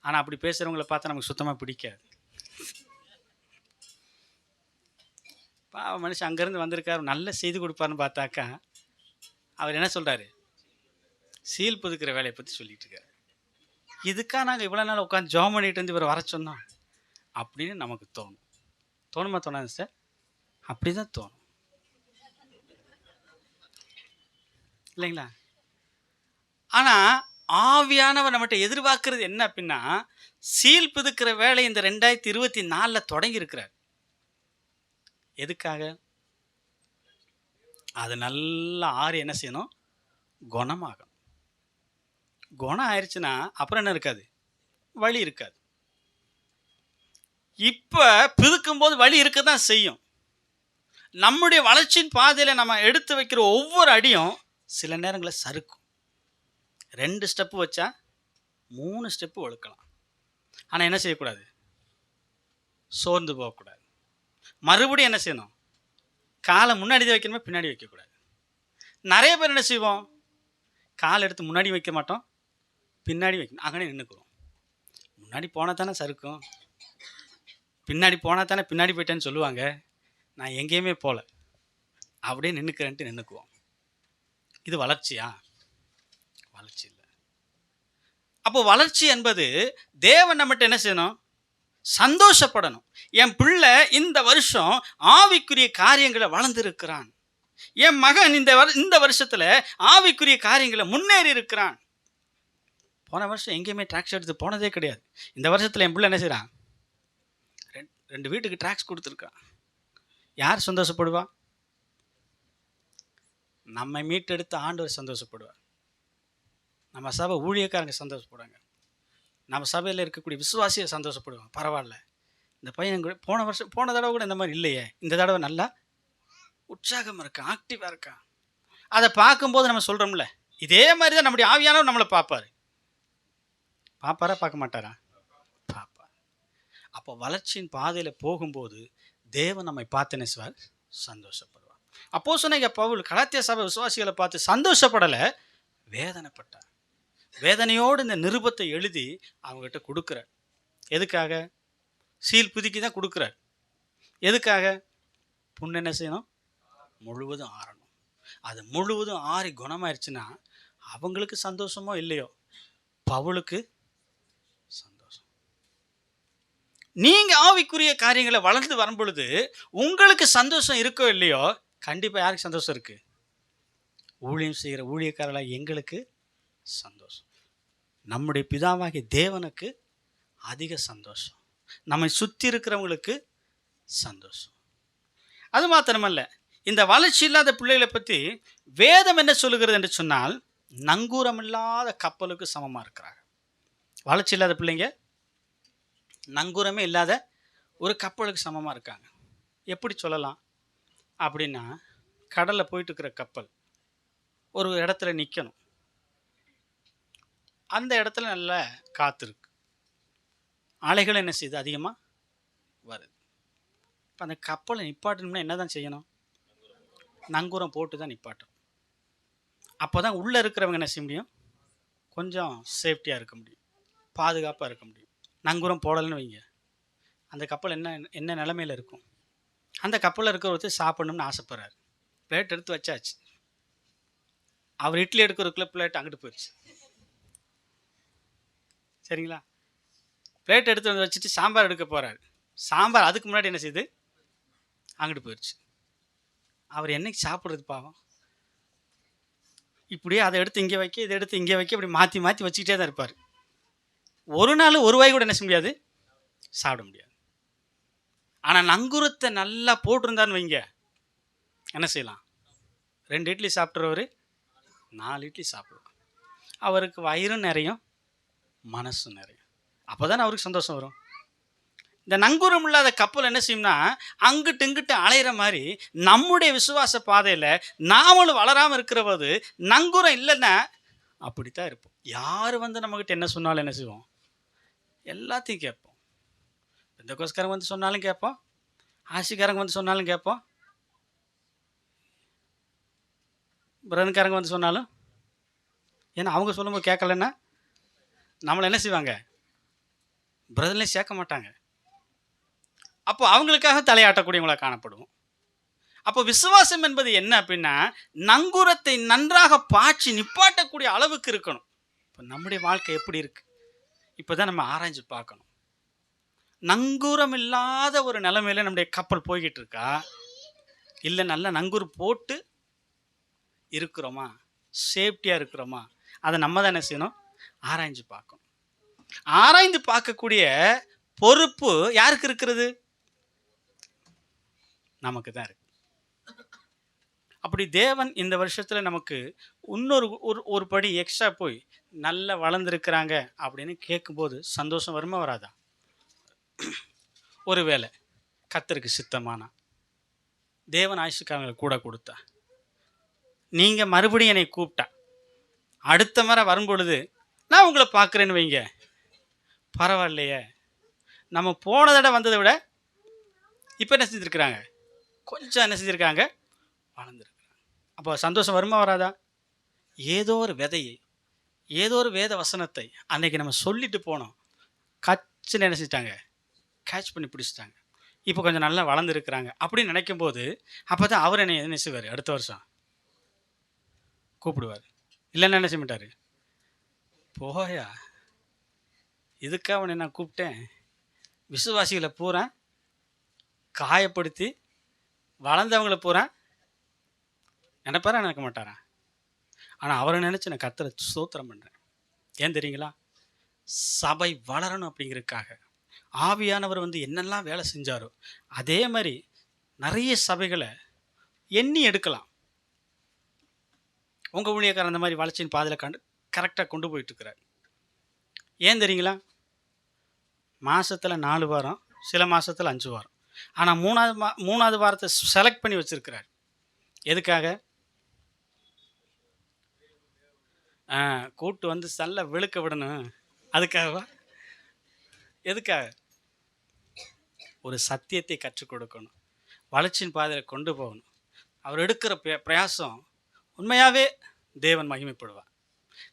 ஆனால் அப்படி பேசுகிறவங்கள பார்த்தா நமக்கு சுத்தமாக பிடிக்காது. பாவ மனுஷன் அங்கேருந்து வந்திருக்காரு, நல்ல செய்தி கொடுப்பாருன்னு பார்த்தாக்கா அவர் என்ன சொல்கிறாரு? சீல் புதுக்கிற வேலையை பற்றி சொல்லிட்டு இருக்காரு. இதுக்காக நாங்கள் இவ்வளோ நாள் உட்காந்து ஜாம் பண்ணிட்டு இருந்து இவர் வர சொன்னோம் அப்படின்னு நமக்கு தோணும். தோணுமா? தோணாது சார்? அப்படி தான் தோணும் இல்லைங்களா? ஆனால் ஆவியானவர் நம்மகிட்ட எதிர்பார்க்கறது என்ன அப்படின்னா, சீல் புதுக்கிற வேலை இந்த 2024 தொடங்கி இருக்கிறார். எதுக்காக? அது நல்லா ஆறி என்ன செய்யணும்? குணமாகணும். குணம் ஆயிடுச்சுன்னா அப்புறம் என்ன இருக்காது? வலி இருக்காது. இப்ப பிதுக்கும்போது வலி இருக்க தான் செய்யும். நம்முடைய வளர்ச்சியின் பாதையில நம்ம எடுத்து வைக்கிற ஒவ்வொரு அடியும் சில நேரங்களில் சறுக்கும். 2 ஸ்டெப்பு வச்சா 3 ஸ்டெப்பு ஒழுக்கலாம். ஆனா என்ன செய்யக்கூடாது? சோர்ந்து போகக்கூடாது. மறுபடியும் என்ன செய்யணும்? காலை முன்னாடி தான் வைக்கணுமா, பின்னாடி வைக்கக்கூடாது. நிறைய பேர் என்ன செய்வோம்? கால் எடுத்து முன்னாடி வைக்க மாட்டோம், பின்னாடி வைக்கணும். அங்கனே நின்றுக்குறோம். முன்னாடி போனால் தானே சறுக்கும், பின்னாடி போனால் தானே பின்னாடி போயிட்டேன்னு சொல்லுவாங்க. நான் எங்கேயுமே போகல, அப்படியே நின்றுக்கிறேன்ட்டு நின்றுக்குவோம். இது வளர்ச்சியா? வளர்ச்சி இல்லை. அப்போ வளர்ச்சி என்பது தேவன் நம்மகிட்ட என்ன செய்யணும்? சந்தோஷப்படணும். என் பிள்ளை இந்த வருஷம் ஆவிக்குரிய காரியங்களை வளர்ந்திருக்கிறான், என் மகன் இந்த வருஷத்துல ஆவிக்குரிய காரியங்களை முன்னேறி இருக்கிறான். போன வருஷம் எங்கேயுமே ட்ராக்ஸ் எடுத்து போனதே கிடையாது. இந்த வருஷத்துல என் பிள்ளை என்ன செய்யறான்? 2 வீட்டுக்கு ட்ராக்ஸ் கொடுத்துருக்கான். யார் சந்தோஷப்படுவா? நம்ம மீட்டெடுத்த ஆண்டவர் சந்தோஷப்படுவார். நம்ம சபை ஊழியக்காரங்க சந்தோஷப்படுவாங்க. நம்ம சபையில் இருக்கக்கூடிய விசுவாசியை சந்தோஷப்படுவாங்க. பரவாயில்ல, இந்த பையன் போன தடவை கூட இந்த மாதிரி இல்லையே, இந்த தடவை நல்லா உற்சாகம் இருக்கான், ஆக்டிவாக இருக்கான். அதை பார்க்கும்போது நம்ம சொல்கிறோம்ல, இதே மாதிரி தான் நம்முடைய ஆவியானவர் நம்மளை பார்ப்பார். பார்ப்பாரா? பார்க்க மாட்டாரா? பார்ப்பார். அப்போ வளர்ச்சியின் பாதையில் போகும்போது தேவன் நம்மை பார்த்து நெசுவார், சந்தோஷப்படுவார். அப்போஸ்தலனாகிய பவுல் கலாத்தியா சபை விசுவாசிகளை பார்த்து சந்தோஷப்படலை, வேதனைப்பட்டார். வேதனையோடு இந்த நிருபத்தை எழுதி அவங்ககிட்ட கொடுக்குறார். எதுக்காக? சீல் புதுக்கி தான் கொடுக்குறார். எதுக்காக? புண்ணு என்ன செய்யணும்? முழுவதும் ஆறணும். அது முழுவதும் ஆறி குணமாயிருச்சுன்னா அவங்களுக்கு சந்தோஷமோ இல்லையோ, பவுலுக்கு சந்தோஷம். நீங்க ஆவிக்குரிய காரியங்களை வளர்ந்து வரும் பொழுது உங்களுக்கு சந்தோஷம் இருக்கோ இல்லையோ, கண்டிப்பா யாருக்கு சந்தோஷம் இருக்கு? ஊழியம் செய்கிற ஊழியக்காரர்களாக எங்களுக்கு சந்தோஷம். நம்முடைய பிதாவாகிய தேவனுக்கு அதிக சந்தோஷம். நம்மை சுற்றி இருக்கிறவங்களுக்கு சந்தோஷம். அது மாத்திரமல்ல, இந்த வளர்ச்சி இல்லாத பிள்ளைகளை பற்றி வேதம் என்ன சொல்லுகிறது என்று சொன்னால், நங்கூரமில்லாத கப்பலுக்கு சமமாக இருக்கிறாங்க. வளர்ச்சி இல்லாத பிள்ளைங்க நங்கூரமே இல்லாத ஒரு கப்பலுக்கு சமமாக இருக்காங்க. எப்படி சொல்லலாம் அப்படின்னா, கடலில் போயிட்டு இருக்கிற கப்பல் ஒரு இடத்துல நிற்கணும். அந்த இடத்துல நல்ல காற்று இருக்கு, அலைகள் என்ன செய்யுது? அதிகமாக வருது. இப்போ அந்த கப்பலை நிப்பாட்டணும்னா என்ன தான் செய்யணும்? நங்கூரம் போட்டு தான் நிப்பாட்டணும். அப்போ தான் உள்ளே இருக்கிறவங்க என்ன செய்ய முடியும்? கொஞ்சம் சேஃப்டியாக இருக்க முடியும், பாதுகாப்பாக இருக்க முடியும். நங்கூரம் போடலைன்னு வைங்க, அந்த கப்பல் என்ன நிலைமையில் இருக்கும்? அந்த கப்பலில் இருக்கிற ஒருத்தர் சாப்பிடணும்னு ஆசைப்படுறாரு. பிளேட் எடுத்து வச்சாச்சு, அவர் இட்லி எடுக்கிறதுக்குள்ள பிளேட் அங்கிட்டு போயிடுச்சு. சரிங்களா? பிளேட் எடுத்து வந்து வச்சுட்டு சாம்பார் எடுக்க போகிறாரு. சாம்பார் அதுக்கு முன்னாடி என்ன செய்யுது? அங்கிட்டு போயிடுச்சு. அவர் என்னைக்கு சாப்பிட்றது பாவம்? இப்படியே அதை எடுத்து இங்கே வைக்க, இதை எடுத்து இங்கே வைக்க, இப்படி மாற்றி மாற்றி வச்சுக்கிட்டே தான் இருப்பார். ஒரு நாள் ஒரு வாய் கூட என்ன செய்ய முடியாது? சாப்பிட முடியாது. ஆனால் நங்கூரத்தை நல்லா போட்டிருந்தான்னு வைங்க, என்ன செய்யலாம்? 2 இட்லி சாப்பிட்றவர் 4 இட்லி சாப்பிடுவார். அவருக்கு வயிறும் நிறையும், மனசும் நிறையும். அப்போ தானே அவருக்கு சந்தோஷம் வரும். இந்த நங்கூரம் இல்லாத கப்பல் என்ன செய்யும்னா, அங்கிட்டு இங்கிட்டு அலையிற மாதிரி நம்முடைய விசுவாச பாதையில் நாமளும் வளராமல் இருக்கிற போது நங்கூரம் இல்லைன்னா அப்படித்தான் இருப்போம். யார் வந்து நம்மகிட்ட என்ன சொன்னாலும் என்ன செய்வோம்? எல்லாத்தையும் கேட்போம். பெந்தகோஸ்காரங்க வந்து சொன்னாலும் கேட்போம், ஆசிக்காரங்க வந்து சொன்னாலும் கேட்போம், பிரதன்காரங்க வந்து சொன்னாலும். ஏன்னா அவங்க சொல்லும்போது கேட்கலன்னா நம்மளை என்ன செய்வாங்க? பிரதர்லேயும் சேர்க்க மாட்டாங்க. அப்போ அவங்களுக்காக தலையாட்டக்கூடியவங்களாக காணப்படுவோம். அப்போ விசுவாசம் என்பது என்ன அப்படின்னா, நங்கூரத்தை நன்றாக பாய்ச்சி நிப்பாட்டக்கூடிய அளவுக்கு இருக்கணும். இப்போ நம்முடைய வாழ்க்கை எப்படி இருக்கு? இப்போ தான் நம்ம ஆராய்ஞ்சு பார்க்கணும். நங்கூரம் இல்லாத ஒரு நிலைமையில நம்முடைய கப்பல் போய்கிட்டு இருக்கா, இல்லை நல்ல நங்கூர் போட்டு இருக்கிறோமா, சேஃப்டியாக இருக்கிறோமா? அதை நம்ம தான் என்ன செய்யணும்? ஆராய்ஞ்சு பார்க்கணும். ஆராய்ந்து பார்க்கக்கூடிய பொறுப்பு யாருக்கு இருக்கிறது? நமக்கு தான் இருக்கு. அப்படி தேவன் இந்த வருஷத்துல நமக்கு இன்னொரு ஒரு ஒரு படி எக்ஸ்ட்ரா போய் நல்லா வளர்ந்துருக்கிறாங்க அப்படின்னு கேட்கும்போது சந்தோஷம் வருமா வராதா? ஒருவேளை கர்த்தருக்கு சித்தமானா தேவன் ஆயுசுக்காரங்களை கூட கொடுத்தா, நீங்க மறுபடியும் என்னை கூப்பிட்டா, அடுத்த முறை வரும்பொழுது நான் உங்களை பார்க்குறேன்னு வைங்க, பரவாயில்லையே, நம்ம போன தடவை வந்ததை விட இப்போ என்ன செஞ்சுருக்கிறாங்க, கொஞ்சம் என்ன செஞ்சுருக்காங்க, வளர்ந்துருக்குறாங்க. அப்போ சந்தோஷம் வருமா வராதா? ஏதோ ஒரு விதையை, ஏதோ ஒரு வேத வசனத்தை அன்னைக்கு நம்ம சொல்லிட்டு போனோம், கச்சுன்னு என்ன செஞ்சிட்டாங்க, கேட்ச் பண்ணி பிடிச்சிட்டாங்க. இப்போ கொஞ்சம் நல்லா வளர்ந்துருக்கிறாங்க அப்படின்னு நினைக்கும் போது, அப்போ தான் அவர் என்னை என்ன செய்வார், அடுத்த வருஷம் கூப்பிடுவார். இல்லைன்னா என்ன செய்ய மாட்டார், போயா இதுக்காக அவனை நான் கூப்பிட்டேன், விசுவாசிகளை பூரா காயப்படுத்தி வளர்ந்தவங்களை பூரா நினைப்பாரா நினைக்க மாட்டாரா? ஆனால் அவரை நினச்சி நான் கர்த்தரை ஸ்தோத்திரம் பண்ணுறேன். ஏன் தெரியுங்களா? சபை வளரணும் அப்படிங்கிறதுக்காக ஆவியானவர் வந்து என்னெல்லாம் வேலை செஞ்சாரோ அதே மாதிரி நிறைய சபைகளை எண்ணி எடுக்கலாம். உங்கள் ஊழியக்காரர் அந்த மாதிரி வளர்ச்சியின் பாதையில் கரெக்டாக கொண்டு போயிட்டுருக்கிறார். ஏன் தெரியுங்களா? மாதத்தில் 4 வாரம், சில மாதத்தில் 5 வாரம், ஆனால் மூணாவது வாரத்தை செலக்ட் பண்ணி வச்சுருக்கிறார். எதுக்காக? கூட்டு வந்து நல்ல வெளுக்க விடணும், அதுக்காகவா? எதுக்காக? ஒரு சத்தியத்தை கற்றுக் கொடுக்கணும், வளர்ச்சியின் பாதையில் கொண்டு போகணும். அவர் எடுக்கிற பிரயாசம் உண்மையாகவே தேவன் மகிமைப்படுவார்.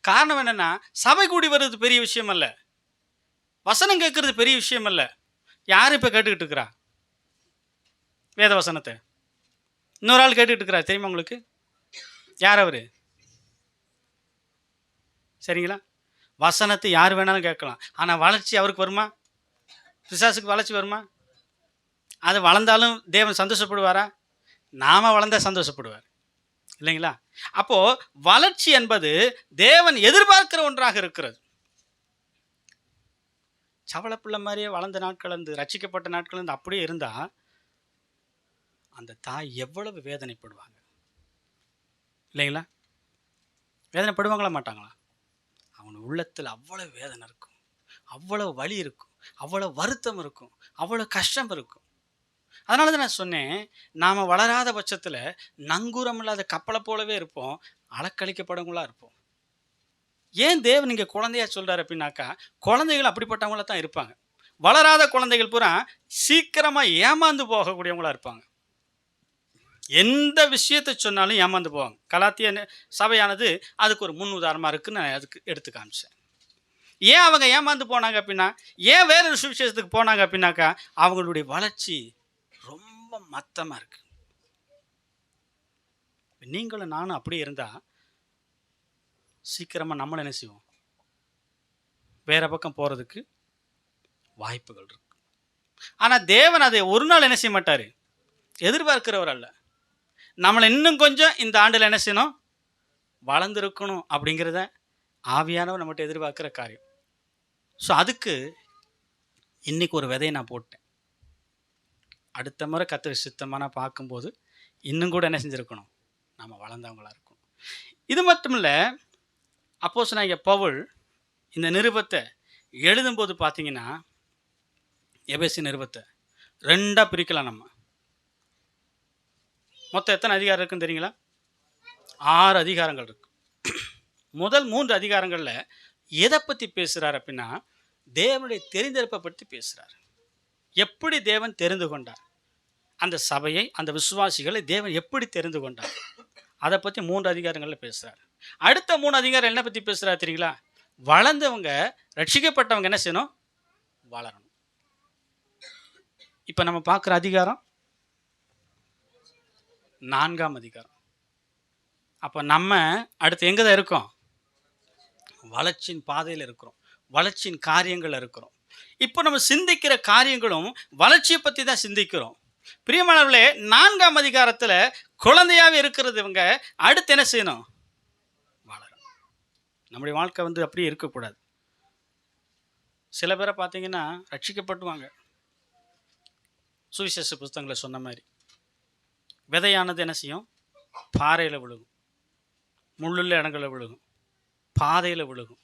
காரணம் என்னென்னா, சபை கூடி வர்றது பெரிய விஷயம் அல்ல, வசனம் கேட்கறது பெரிய விஷயம் அல்ல. யார் இப்போ கேட்டுக்கிட்டு இருக்கிறா வேத வசனத்தை? இன்னொரு ஆள் கேட்டுக்கிட்டு இருக்கிறா, தெரியுமா உங்களுக்கு? யார் அவர்? சரிங்களா? வசனத்தை யார் வேணாலும் கேட்கலாம், ஆனால் வளர்ச்சி அவருக்கு வருமா? பிசாசுக்கு வளர்ச்சி வருமா? அது வளர்ந்தாலும் தேவன் சந்தோஷப்படுவாரா? நாம வளர்ந்தா சந்தோஷப்படுவார் இல்லைங்களா? அப்போ வளர்ச்சி என்பது தேவன் எதிர்பார்க்கிற ஒன்றாக இருக்கிறது. சவளப்பிள்ளை மாதிரியே வளர்ந்த நாட்கள் இருந்து, ரட்சிக்கப்பட்ட நாட்கள் இருந்து அப்படியே இருந்தா அந்த தாய் எவ்வளவு வேதனைப்படுவாங்க இல்லைங்களா? வேதனைப்படுவாங்களா மாட்டாங்களா? அவன் உள்ளத்தில் அவ்வளவு வேதனை இருக்கும், அவ்வளவு வலி இருக்கும், அவ்வளவு வருத்தம் இருக்கும், அவ்வளவு கஷ்டம் இருக்கும். அதனால தான் நான் சொன்னேன், நாம் வளராத பட்சத்தில் நங்கூரம் இல்லாத கப்பலை போலவே இருப்போம், அளக்களிக்கப்படவங்களா இருப்போம். ஏன் தேவன் இங்கே குழந்தையா சொல்கிறார் அப்படின்னாக்கா, குழந்தைகள் அப்படிப்பட்டவங்கள தான் இருப்பாங்க. வளராத குழந்தைகள் பூரா சீக்கிரமாக ஏமாந்து போகக்கூடியவங்களா இருப்பாங்க. எந்த விஷயத்தை சொன்னாலும் ஏமாந்து போவாங்க. கலாத்திய சபையானது அதுக்கு ஒரு முன் உதாரணமாக இருக்குன்னு நான் அதுக்கு எடுத்து காமிச்சேன். ஏன் அவங்க ஏமாந்து போனாங்க அப்படின்னா, ஏன் வேற ஒரு சுவிசேஷத்துக்கு போனாங்க அப்படின்னாக்கா, அவங்களுடைய வளர்ச்சி ரொம்ப மத்தமாக இருக்கு. நீங்களும் நானும் அப்படி இருந்தால் சீக்கிரமாக நம்மளை என்ன செய்வோம், வேற பக்கம் போகிறதுக்கு வாய்ப்புகள் இருக்கு. ஆனால் தேவன் அதை ஒரு நாள் என்ன செய்ய மாட்டார், எதிர்பார்க்கிறவர் அல்ல. நம்மளை இன்னும் கொஞ்சம் இந்த ஆண்டில் என்ன செய்யணும், வளர்ந்துருக்கணும் அப்படிங்கிறத ஆவியானவர் நம்மகிட்ட எதிர்பார்க்குற காரியம். ஸோ அதுக்கு இன்னைக்கு ஒரு விதையை நான் போட்டேன். அடுத்த முறை கர்த்தர் சித்தமான பார்க்கும்போது இன்னும் கூட என்ன செஞ்சுருக்கணும், நம்ம வளர்ந்தவங்களா இருக்கணும். இது மட்டும் இல்லை, அப்போஸ்தலனாகிய பவுல் இந்த நிருபத்தை எழுதும்போது பார்த்தீங்கன்னா, எபேசி நிருபத்தை 2ஆக பிரிக்கலாம். நம்ம மொத்தம் எத்தனை அதிகாரம் இருக்குன்னு தெரியுங்களா? 6 அதிகாரங்கள் இருக்கு. முதல் 3 அதிகாரங்களில் எதை பற்றி பேசுகிறார் அப்படின்னா, தேவனுடைய தெரிந்தெடுப்பை பற்றி பேசுகிறார். எப்படி தேவன் தெரிந்து கொண்டார், அந்த சபையை, அந்த விசுவாசிகளை தேவன் எப்படி தெரிந்து கொண்டார், அதை பற்றி 3 அதிகாரங்களில் பேசுகிறார். அடுத்த 3 அதிகாரம் என்ன பற்றி பேசுகிறார் தெரியுங்களா? வளர்ந்தவங்க, ரட்சிக்கப்பட்டவங்க என்ன செய்யணும், வளரணும். இப்போ நம்ம பார்க்குற அதிகாரம் 4ஆம் அதிகாரம். அப்போ நம்ம அடுத்து எங்கே தான் இருக்கோம், வளர்ச்சியின் பாதையில் இருக்கிறோம், வளர்ச்சியின் காரியங்கள் இருக்கிறோம். இப்போ நம்ம சிந்திக்கிற காரியங்களும் வளர்ச்சியை பற்றி தான் சிந்திக்கிறோம். பிரியமானவர்களே, 4ஆம் அதிகாரத்தில் குழந்தையாகவே இருக்கிறது இவங்க அடுத்து என்ன செய்யணும், வளரும். நம்முடைய வாழ்க்கை வந்து அப்படியே இருக்கக்கூடாது. சில பேரை பார்த்தீங்கன்னா ரட்சிக்கப்பட்டுவாங்க, சுவிசேஷ புஸ்தகங்களை சொன்ன மாதிரி விதையானது என்ன செய்யும்? பாறையில் விழுகும், முள்ளுள்ள இடங்களில் விழுகும், பாதையில் விழுகும்.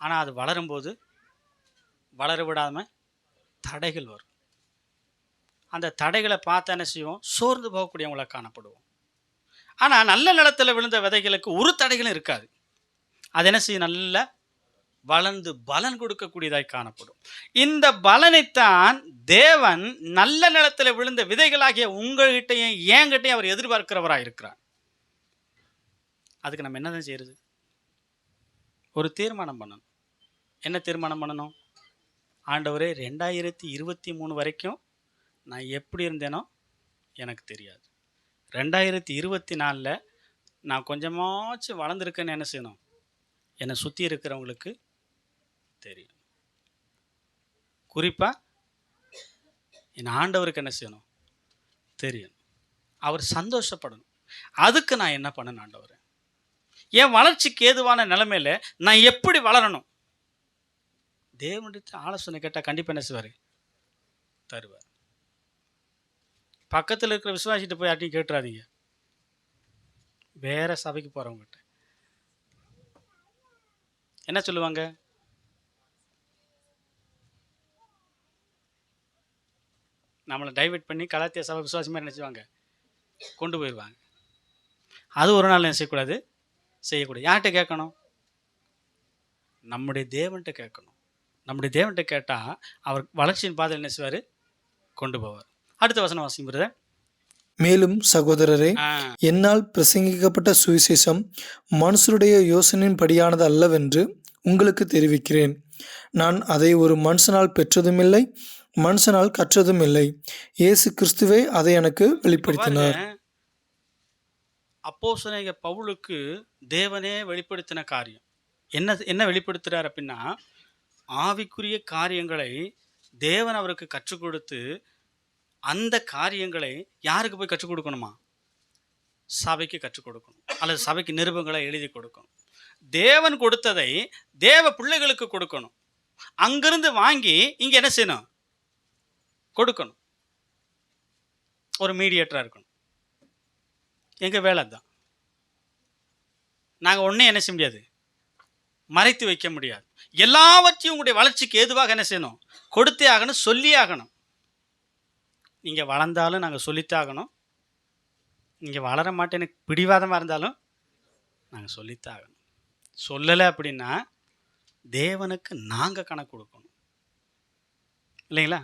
ஆனால் அது வளரும்போது வளர விடாமல் தடைகள் வரும். அந்த தடைகளை பார்த்து என்ன செய்வோம்? சோர்ந்து போகக்கூடியவங்கள காணப்படுவோம். ஆனால் நல்ல நிலத்தில் விழுந்த விதைகளுக்கு ஒரு தடைகளும் இருக்காது. அது என்ன செய்யும்? நல்லா வளர்ந்து பலன் கொடுக்கக்கூடியதாய் காணப்படும். இந்த பலனைத்தான் தேவன் நல்ல நிலத்தில் விழுந்த விதைகளாகிய உங்கள்கிட்டையும் என்கிட்டையும் அவர் எதிர்பார்க்கிறவராக இருக்கிறார். அதுக்கு நம்ம என்னதான் செய்யறது? ஒரு தீர்மானம் பண்ணணும். என்ன தீர்மானம் பண்ணணும்? ஆண்டவரே, 2023 வரைக்கும் நான் எப்படி இருந்தேனோ எனக்கு தெரியாது. 2024 நான் கொஞ்சமாச்சும் வளர்ந்துருக்கேன்னு என்ன செய்யணும்? என்னை சுற்றி இருக்கிறவங்களுக்கு தெரியும். குறிப்பாக என் ஆண்டவருக்கு என்ன செய்யணும்? தெரியணும். அவர் சந்தோஷப்படணும். அதுக்கு நான் என்ன பண்ணணும்? ஆண்டவர், என் வளர்ச்சிக்கு ஏதுவான நிலைமையில நான் எப்படி வளரணும்? தேவனுடைய ஆலோசனை கேட்டால் கண்டிப்பாக என்ன செய்வார்? தருவார். பக்கத்தில் இருக்கிற விசுவாசிட்டு போய் யார்ட்டையும் கேட்டுறாதீங்க. வேற சபைக்கு போகிறவங்ககிட்ட என்ன சொல்லுவாங்க? நம்மளை டைவெர்ட் பண்ணி கலாத்திய சபை விசுவாசி மாதிரி நினச்சிவாங்க, கொண்டு போயிடுவாங்க. அது ஒரு நாள் என்ன செய்யக்கூடாது? செய்யக்கூடாது. யார்கிட்ட கேட்கணும்? நம்முடைய தேவன்கிட்ட கேட்கணும். நம்முடைய தேவன்கிட்ட கேட்டால் அவர் வளர்ச்சியின் பாதையில் என்ன செய்வார்? கொண்டு போவார். அடுத்த வசனம் வாசிக்கிறது. மேலும் சகோதரரே, என்னால் பிரசங்கிக்கப்பட்ட சுவிசேஷம் மனுஷருடைய யோசனையின் படியானது அல்லவென்று உங்களுக்கு தெரிவிக்கிறேன். நான் அதை ஒரு மனுஷனால் பெற்றதும் இல்லை, மனுஷனால் கற்றதும் இல்லை. இயேசு கிறிஸ்துவே அதை எனக்கு வெளிப்படுத்தினார். அப்போஸ்தலனாகிய பவுலுக்கு தேவனே வெளிப்படுத்தின காரியம் என்ன வெளிப்படுத்துறார் அப்படின்னா, ஆவிக்குரிய காரியங்களை தேவன் அவருக்கு கற்றுக் கொடுத்து, அந்த காரியங்களை யாருக்கு போய் கற்றுக் கொடுக்கணுமா? சபைக்கு கற்றுக் கொடுக்கணும், அல்லது சபைக்கு நிருபங்களை எழுதி கொடுக்கணும். தேவன் கொடுத்ததை தேவ பிள்ளைகளுக்கு கொடுக்கணும். அங்கிருந்து வாங்கி இங்க என்ன செய்யணும்? கொடுக்கணும். ஒரு மீடியேட்டரா இருக்கணும். எங்க வேலை தான். நாங்கள் ஒன்றே என்ன செய்ய முடியாது? மறைத்து வைக்க முடியாது. எல்லாவற்றையும் உங்களுடைய வளர்ச்சிக்கு ஏதுவாக என்ன செய்யணும்? கொடுத்தே ஆகணும், சொல்லி ஆகணும். நீங்கள் வளர்ந்தாலும் நாங்கள் சொல்லித்தாகணும். நீங்கள் வளர மாட்டேன்னு பிடிவாதமாக இருந்தாலும் நாங்கள் சொல்லித்தாகணும். சொல்லலை அப்படின்னா தேவனுக்கு நாங்கள் கணக்கு கொடுக்கணும், இல்லைங்களா?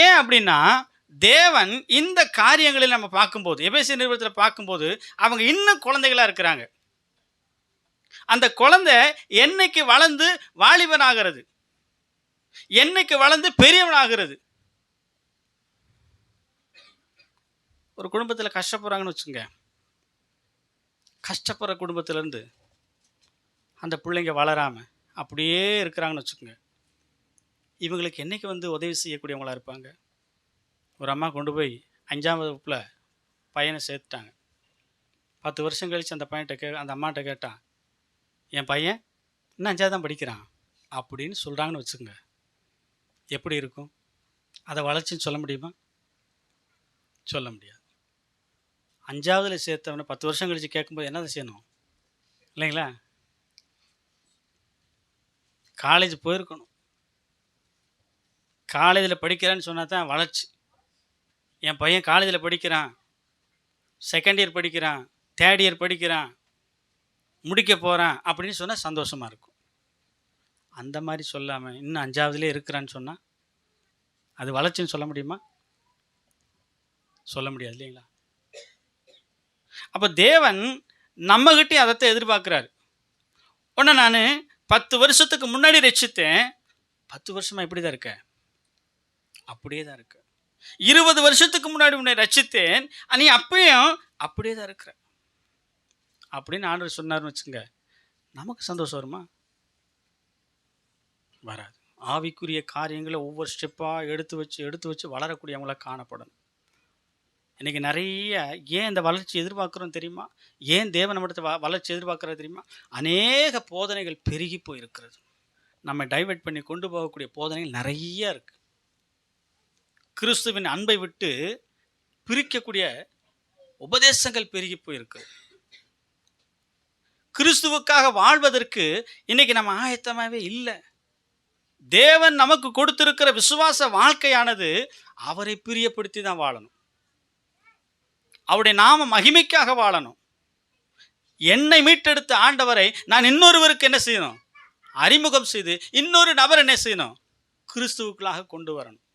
ஏன் அப்படின்னா, தேவன் இந்த காரியங்களில் நம்ம பார்க்கும்போது, எபேசியர் நிருபத்தில் பார்க்கும்போது, அவங்க இன்னும் குழந்தைகளாக இருக்கிறாங்க. அந்த குழந்தை என்னைக்கு வளர்ந்து வாலிபனாகிறது, என்னைக்கு வளர்ந்து பெரியவனாகிறது. ஒரு குடும்பத்தில் கஷ்டப்படுறாங்கன்னு வச்சுங்க, கஷ்டப்படுற குடும்பத்திலேருந்து அந்த பிள்ளைங்க வளராமல் அப்படியே இருக்கிறாங்கன்னு வச்சுக்கோங்க, இவங்களுக்கு என்றைக்கு வந்து உதவி செய்யக்கூடியவங்களாக இருப்பாங்க? ஒரு அம்மா கொண்டு போய் 5ஆம் வகுப்பில் பையனை சேர்த்துட்டாங்க. 10 வருஷம் கழித்து அந்த பையன்கிட்ட அந்த அம்மாட்ட கேட்டான், என் பையன் இன்னும் 5ஆவது தான் படிக்கிறான் அப்படின்னு சொல்கிறாங்கன்னு வச்சுக்கோங்க, எப்படி இருக்கும்? அதை வளர்ச்சின்னு சொல்ல முடியுமா? சொல்ல முடியாது. 5ஆவதுல சேர்த்தவனை 10 வருஷம் கழித்து கேட்கும்போது என்ன செய்யணும், இல்லைங்களா? காலேஜ் போயிருக்கணும். காலேஜில் படிக்கிறான்னு சொன்னா தான் வளர்ச்சி. என் பையன் காலேஜில் படிக்கிறான், 2nd இயர் படிக்கிறான், 3rd இயர் படிக்கிறான், முடிக்க போகிறான் அப்படின்னு சொன்னால் சந்தோஷமாக இருக்கும். அந்த மாதிரி சொல்லாமல் இன்னும் 5ஆவதுலேயே இருக்கிறான்னு சொன்னால் அது வளர்ச்சின்னு சொல்ல முடியுமா? சொல்ல முடியாது, இல்லைங்களா? அப்போ தேவன் நம்மகிட்டே அதைத்தான் எதிர்பார்க்குறாரு. உடனே நான் 10 வருஷத்துக்கு முன்னாடி ரட்சித்தேன், 10 வருஷமாக இப்படி தான் இருக்க, அப்படியே தான் இருக்க. 20 வருஷத்துக்கு முன்னாடி உன்னை ரட்சித்தேன், நீ அப்பயும் அப்படியே தான் இருக்கிற அப்படின்னு ஆண்டவர் சொன்னார்னு வச்சுங்க, நமக்கு சந்தோஷம் வருமா? வராது. ஆவிக்குரிய காரியங்களை ஒவ்வொரு ஸ்டெப்பாக எடுத்து வச்சு வளரக்கூடியவங்கள காணப்படணும். இன்றைக்கி நிறைய ஏன் இந்த வளர்ச்சி எதிர்பார்க்குறோம் தெரியுமா? ஏன் தேவன் நம்மிடத்தை வளர்ச்சி எதிர்பார்க்குறது தெரியுமா? அநேக போதனைகள் பெருகி போயிருக்கிறது. நம்ம டைவெர்ட் பண்ணி கொண்டு போகக்கூடிய போதனைகள் நிறைய இருக்குது. கிறிஸ்துவின் அன்பை விட்டு பிரிக்கக்கூடிய உபதேசங்கள் பெருகி போயிருக்கு. கிறிஸ்துவுக்காக வாழ்வதற்கு இன்னைக்கு நம்ம ஆயத்தமாகவே இல்லை. தேவன் நமக்கு கொடுத்திருக்கிற விசுவாச வாழ்க்கையானது அவரை பிரியப்படுத்தி தான் வாழணும். அவருடைய நாம மகிமைக்காக வாழணும். என்னை மீட்டெடுத்த ஆண்டவரை நான் இன்னொருவருக்கு என்ன செய்யணும்? அறிமுகம் செய்து இன்னொரு நபர் என்ன செய்யணும்? கிறிஸ்துவுக்குள்ளாக கொண்டு வரணும்.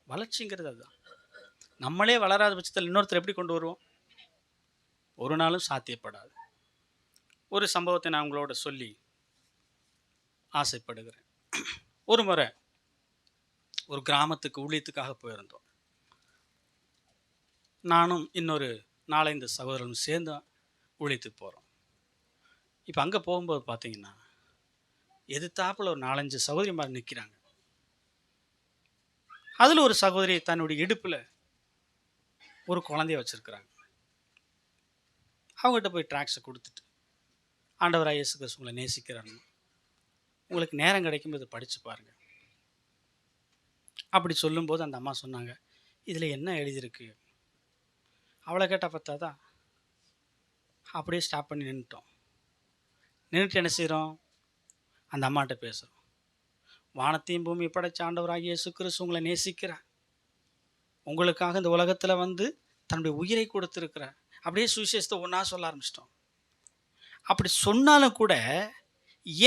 வளர்ச்சிங்கிறது அதுதான். நம்மளே வளராத பட்சத்தில் இன்னொருத்தர் எப்படி கொண்டு வருவோம்? ஒரு நாளும் சாத்தியப்படாது. ஒரு சம்பவத்தை நான் உங்களோட சொல்லி ஆசைப்படுகிறேன். ஒரு முறை ஒரு கிராமத்துக்கு ஊழியத்துக்காக போயிருந்தோம். நானும் இன்னொரு 4-5 சகோதரர்களும் சேர்ந்து ஊழியத்துக்கு போகிறோம். இப்போ அங்கே போகும்போது பார்த்தீங்கன்னா எதிர்த்தாப்புல ஒரு 4-5 சகோதரிமார் நிற்கிறாங்க. அதில் ஒரு சகோதரி தன்னுடைய இடுப்பில் ஒரு குழந்தைய வச்சுருக்கிறாங்க. அவங்ககிட்ட போய் ட்ராக்ஸை கொடுத்துட்டு, ஆண்டவராக இயேசு கிறிஸ்து உங்களை நேசிக்கிறாருன்னு, உங்களுக்கு நேரம் கிடைக்கும்போது படித்து பாருங்கள் அப்படி சொல்லும்போது அந்த அம்மா சொன்னாங்க, இதில் என்ன எழுதியிருக்கு? அவளை கேட்டால் பார்த்தாதான் அப்படியே ஸ்டாப் பண்ணி நின்றுட்டோம். நின்றுட்டு என்ன செய்கிறோம்? அந்த அம்மாட்ட பேசுகிறோம். வானத்தையும் பூமி படைச்ச ஆண்டவராகிய இயேசு கிறிஸ்து உங்களை நேசிக்கிறார். உங்களுக்காக இந்த உலகத்தில் வந்து தன்னுடைய உயிரை கொடுத்துருக்கிறார். அப்படியே சுவிசேஷத்தை ஒன்றா சொல்ல ஆரம்பிச்சிட்டோம். அப்படி சொன்னாலும் கூட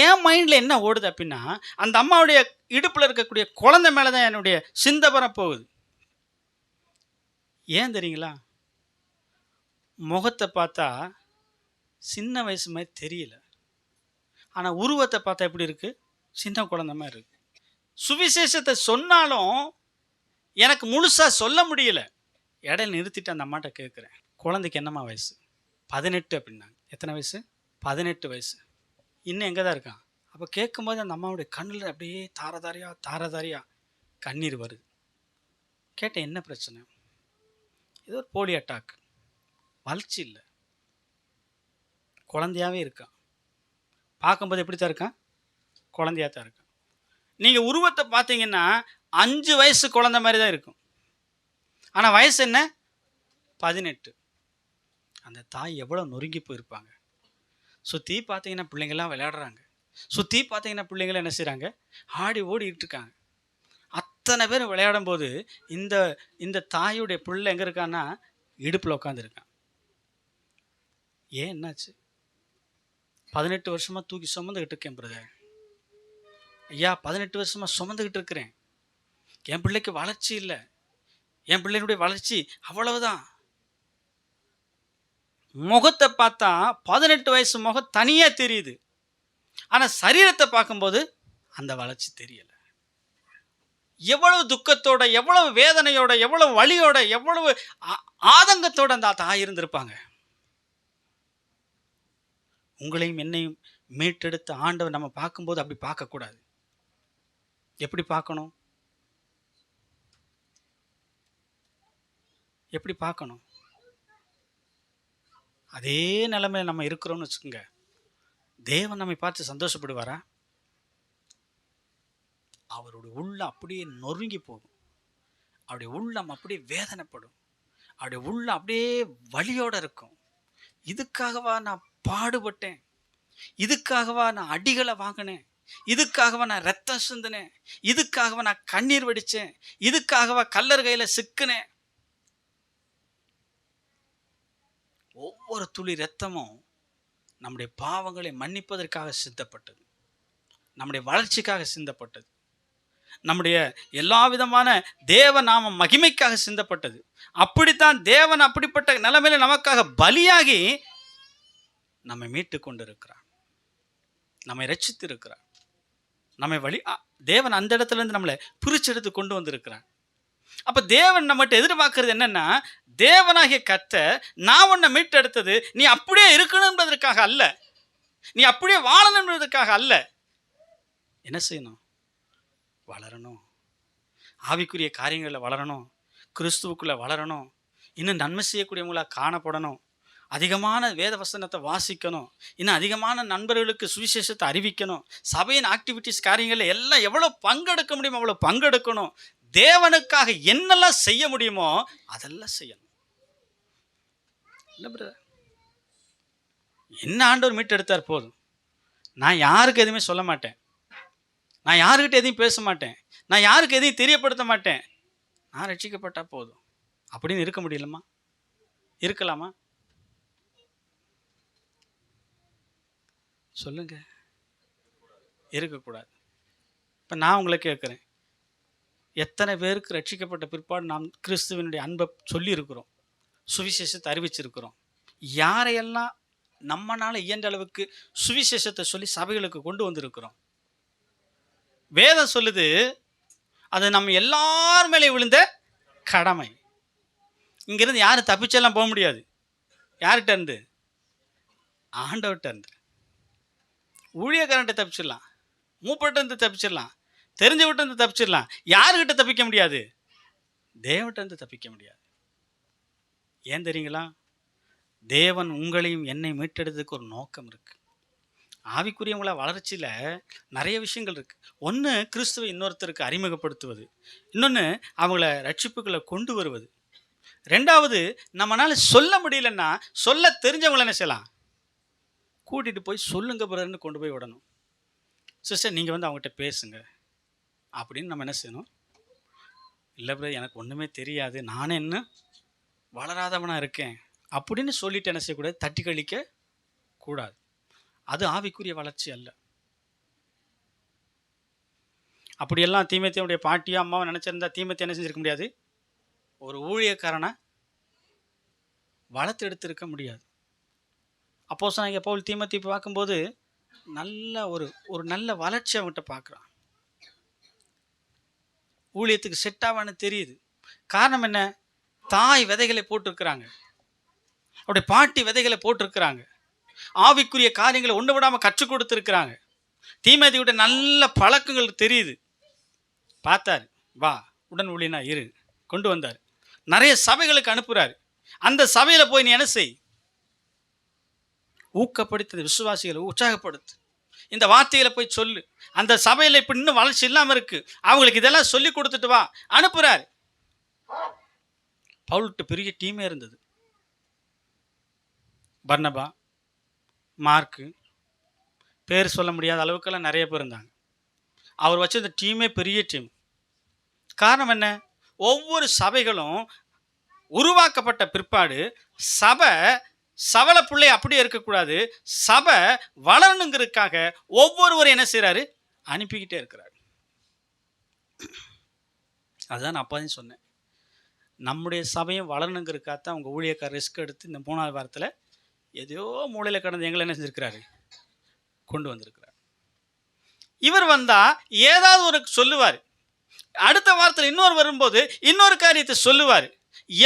என் மைண்டில் என்ன ஓடுது அப்படின்னா, அந்த அம்மாவுடைய இடுப்பில் இருக்கக்கூடிய குழந்தை மேலே தான் என்னுடைய சிந்தனை போகுது. ஏன் தெரியுங்களா? முகத்தை பார்த்தா சின்ன வயசு மாதிரி தெரியல, ஆனால் உருவத்தை பார்த்தா எப்படி இருக்குது? சின்ன குழந்தை மாதிரி இருக்கு. சுவிசேஷத்தை சொன்னாலும் எனக்கு முழுசாக சொல்ல முடியல. இடையில நிறுத்திட்டு அந்த அம்மாட்ட கேட்குறேன், குழந்தைக்கு என்னம்மா வயசு? 18 அப்படின்னாங்க. எத்தனை வயசு? 18 வயசு. இன்னும் எங்கே தான் இருக்கான்? அப்போ கேட்கும்போது அந்த அம்மாவுடைய கண்ணில் அப்படியே தாரதாரியா கண்ணீர் வருது. கேட்டேன், என்ன பிரச்சனை? ஏதோ ஒரு போலி அட்டாக், வளர்ச்சி இல்லை, குழந்தையாகவே இருக்கான். பார்க்கும்போது எப்படி தான் இருக்கான்? குழந்தையாக தான் இருக்கான். நீங்கள் உருவத்தை பார்த்தீங்கன்னா 5 வயசு குழந்தை மாதிரி தான் இருக்கும், ஆனால் வயசு என்ன? 18. அந்த தாய் எவ்வளோ நொறுங்கி போயிருப்பாங்க. சுற்றி பார்த்தீங்கன்னா பிள்ளைங்கள்லாம் விளையாடுறாங்க, சுற்றி பார்த்தீங்கன்னா பிள்ளைங்களாம் என்ன செய்கிறாங்க? ஆடி ஓடிட்டு இருக்காங்க. அத்தனை பேர் விளையாடும் போது இந்த இந்த தாயுடைய பிள்ளை எங்கே இருக்கான்னா இடுப்பில் உட்காந்துருக்கான். ஏன் என்னாச்சு? 18 வருஷமாக தூக்கி சுமந்துக்கிட்டு இருக்கேன் பிரதர். ஐயா, 18 வருஷமாக சுமந்துக்கிட்டு இருக்கிறேன். என் பிள்ளைக்கு வளர்ச்சி இல்லை, என் பிள்ளைனுடைய வளர்ச்சி அவ்வளவுதான். முகத்தை பார்த்தா 18 வயசு முகம் தனியாக தெரியுது, ஆனால் சரீரத்தை பார்க்கும்போது அந்த வளர்ச்சி தெரியலை. எவ்வளவு துக்கத்தோட, எவ்வளவு வேதனையோட, எவ்வளவு வலியோட, எவ்வளவு ஆதங்கத்தோட அந்த தாய் இருந்திருப்பாங்க. உங்களையும் என்னையும் மீட்டெடுத்த ஆண்டவர் நம்ம பார்க்கும்போது அப்படி பார்க்கக்கூடாது. எப்படி பார்க்கணும்? எப்படி பார்க்கணும்? அதே நிலைமையில நம்ம இருக்கிறோம்னு வச்சுக்கோங்க, தேவன் நம்மை பார்த்து சந்தோஷப்படுவாரா? அவருடைய உள்ளம் அப்படியே நொறுங்கி போகும், அவருடைய உள்ளம் அப்படியே வேதனைப்படும், அவருடைய உள்ளம் அப்படியே வலியோட இருக்கும். இதுக்காகவா நான் பாடுபட்டேன்? இதுக்காகவா நான் அடிகளை வாங்கினேன்? இதுக்காகவா நான் ரத்தம் சிந்தினேன்? இதுக்காகவா நான் கண்ணீர் வடித்தேன்? இதுக்காகவா கல்லர் கையில் சிக்கினேன்? ஒவ்வொரு துளி ரத்தமும் நம்முடைய பாவங்களை மன்னிப்பதற்காக சிந்தப்பட்டது, நம்முடைய வளர்ச்சிக்காக சிந்தப்பட்டது, நம்முடைய எல்லா விதமான தேவ நாம மகிமைக்காக சிந்தப்பட்டது. அப்படித்தான் தேவன் அப்படிப்பட்ட நிலைமையில நமக்காக பலியாகி நம்மை மீட்டு கொண்டு இருக்கிறார், நம்மை ரட்சித்து இருக்கிறார், நம்மை தேவன் அந்த இடத்துல இருந்து நம்மளை பிரிச்செடுத்து கொண்டு வந்திருக்கிறார். அப்ப தேவன் நம்மகிட்ட எதிர்பார்க்கறது என்னன்னா, தேவனாகிய கர்த்தர் நான் உன்னை மீட்டெடுத்தது நீ அப்படியே இருக்கணும்ன்றதற்காக அல்ல, நீ அப்படியே வாழணும்ன்றதுக்காக அல்ல. என்ன செய்யணும்? வளரணும், ஆவிக்குரிய காரியங்களில் வளரணும், கிறிஸ்துவுக்குள்ள வளரணும், இன்னும் நன்மை செய்யக்கூடியவங்களாக காணப்படணும், அதிகமான வேத வசனத்தை வாசிக்கணும், இன்னும் அதிகமான நண்பர்களுக்கு சுவிசேஷத்தை அறிவிக்கணும், சபையின் ஆக்டிவிட்டிஸ் காரியங்களில் எல்லாம் எவ்வளோ பங்கெடுக்க முடியுமோ அவ்வளோ பங்கெடுக்கணும். தேவனுக்காக என்னெல்லாம் செய்ய முடியுமோ அதெல்லாம் செய்யணும். இல்லை பிரதர், என்ன ஆண்டவர் மீட்டு எடுத்தார் போதும். நான் யாருக்கு எதுவுமே சொல்ல மாட்டேன், நான் யாருக்கிட்ட எதையும் பேச மாட்டேன், நான் யாருக்கு எதையும் தெரியப்படுத்த மாட்டேன், நான் ரட்சிக்கப்பட்டா போதும் அப்படின்னு இருக்க முடியலமா? இருக்கலாமா? சொல்லுங்க. இருக்கக்கூடாது. இப்போ நான் உங்களை கேட்குறேன், எத்தனை பேருக்கு ரட்சிக்கப்பட்ட பிற்பாடு நாம் கிறிஸ்துவனுடைய அன்பை சொல்லி இருக்கிறோம், சுவிசேஷத்தை அறிவிச்சிருக்கிறோம்? யாரையெல்லாம் நம்மனால இயன்ற அளவுக்கு சுவிசேஷத்தை சொல்லி சபைகளுக்கு கொண்டு வந்திருக்கிறோம்? வேதம் சொல்லுது, அது நம்ம எல்லார் மேலே விழுந்த கடமை. இங்கிருந்து யாரும் தப்பிச்செல்லாம் போக முடியாது. யார்கிட்ட இருந்து? ஆண்டவர்கிட்ட இருந்து. ஊழியக்காரன்ட்ட தப்பிச்சிடலாம், மூப்பர்கிட்ட இருந்து தப்பிச்சிடலாம், தெரிஞ்சவர்கிட்ட இருந்து தப்பிச்சிடலாம். யாருக்கிட்ட தப்பிக்க முடியாது? தேவன்கிட்ட இருந்து தப்பிக்க முடியாது. ஏன் தெரியுங்களா? தேவன் உங்களையும் என்னை மீட்டெடுத்ததுக்கு ஒரு நோக்கம் இருக்கு. ஆவிக்குரியவங்கள வளர்ச்சியில் நிறைய விஷயங்கள் இருக்கு. ஒன்று, கிறிஸ்துவை இன்னொருத்தருக்கு அறிமுகப்படுத்துவது. இன்னொன்று, அவங்கள ரட்சிப்புகளை கொண்டு வருவது. ரெண்டாவது, நம்மளால சொல்ல முடியலன்னா சொல்ல தெரிஞ்சவங்கள என்ன செய்யலாம்? கூட்டிகிட்டு போய் சொல்லுங்க பிரதர்னு கொண்டு போய் விடணும். சிஸ்டர், நீங்கள் வந்து அவங்ககிட்ட பேசுங்க அப்படின்னு நம்ம என்ன செய்யணும்? இல்லை பிரதர், எனக்கு ஒன்றுமே தெரியாது, நானே இன்னும் வளராதவனாக இருக்கேன் அப்படின்னு சொல்லிட்டு என்ன செய்யக்கூடாது? தட்டி கழிக்க கூடாது. அது ஆவிக்குரிய வளர்ச்சி அல்ல. அப்படியெல்லாம் தீமோத்தேயுடைய பாட்டியோ அம்மாவை நினச்சிருந்தா தீமோத்தேயு என்ன செஞ்சிருக்க முடியாது? ஒரு ஊழியக்காரனை வளர்த்து எடுத்திருக்க முடியாது. அப்போஸ்தலனாகிய பவுல் தீமோத்தேயுவை பார்க்கும்போது நல்ல ஒரு நல்ல வளர்ச்சி அவங்ககிட்ட பார்க்குறான். ஊழியத்துக்கு செட் ஆவான்னு தெரியுது. காரணம் என்ன? தாய் விதைகளை போட்டிருக்கிறாங்க, அவருடைய பாட்டி விதைகளை போட்டிருக்கிறாங்க, ஆவிக்குரிய காரியங்களை ஒன்று விடாமல் கற்றுக் கொடுத்துருக்கிறாங்க. தீமோத்தேயுடைய நல்ல பழக்கங்கள் தெரியுது. பார்த்தார், வா உடன் ஊழியனா இரு, கொண்டு வந்தார். நிறைய சபைகளுக்கு அனுப்புகிறார். அந்த சபையில் போய் நீ என்ன செய்? ஊக்கப்படுத்து, விசுவாசிகளை உற்சாகப்படுத்து, இந்த வார்த்தைகளை போய் சொல்லு. அந்த சபையில் இப்போ இன்னும் வளர்ச்சி இல்லாமல் இருக்கு, அவங்களுக்கு இதெல்லாம் சொல்லி கொடுத்துட்டு வா. அனுப்புகிறார். பவுல்கிட்ட பெரிய டீமே இருந்தது. பர்னபா, மார்க்கு, பேர் சொல்ல முடியாத அளவுக்கெல்லாம் நிறைய பேர் இருந்தாங்க. அவர் வச்ச இந்த டீமே பெரிய டீம். காரணம் என்ன? ஒவ்வொரு சபைகளும் உருவாக்கப்பட்ட பிற்பாடு சபை சவள பிள்ளை அப்படியே இருக்கக்கூடாது, சபை வளரணுங்கிறதுக்காக ஒவ்வொருவரும் என்ன செய்கிறாரு? அனுப்பிக்கிட்டே இருக்கிறார். அதுதான் நான் அப்போதையும் சொன்னேன், நம்முடைய சபையும் வளரணுங்கிறதுக்காகத்தான் அவங்க ஊழியக்கார ரிஸ்க் எடுத்து இந்த 3வது வாரத்தில் எதையோ மூலையில் கடந்து எங்களை என்ன செஞ்சிருக்கிறாரு? கொண்டு வந்திருக்கிறார். இவர் வந்தால் ஏதாவது ஒரு சொல்லுவார், அடுத்த வாரத்தில் இன்னொரு வரும்போது இன்னொரு காரியத்தை சொல்லுவார்.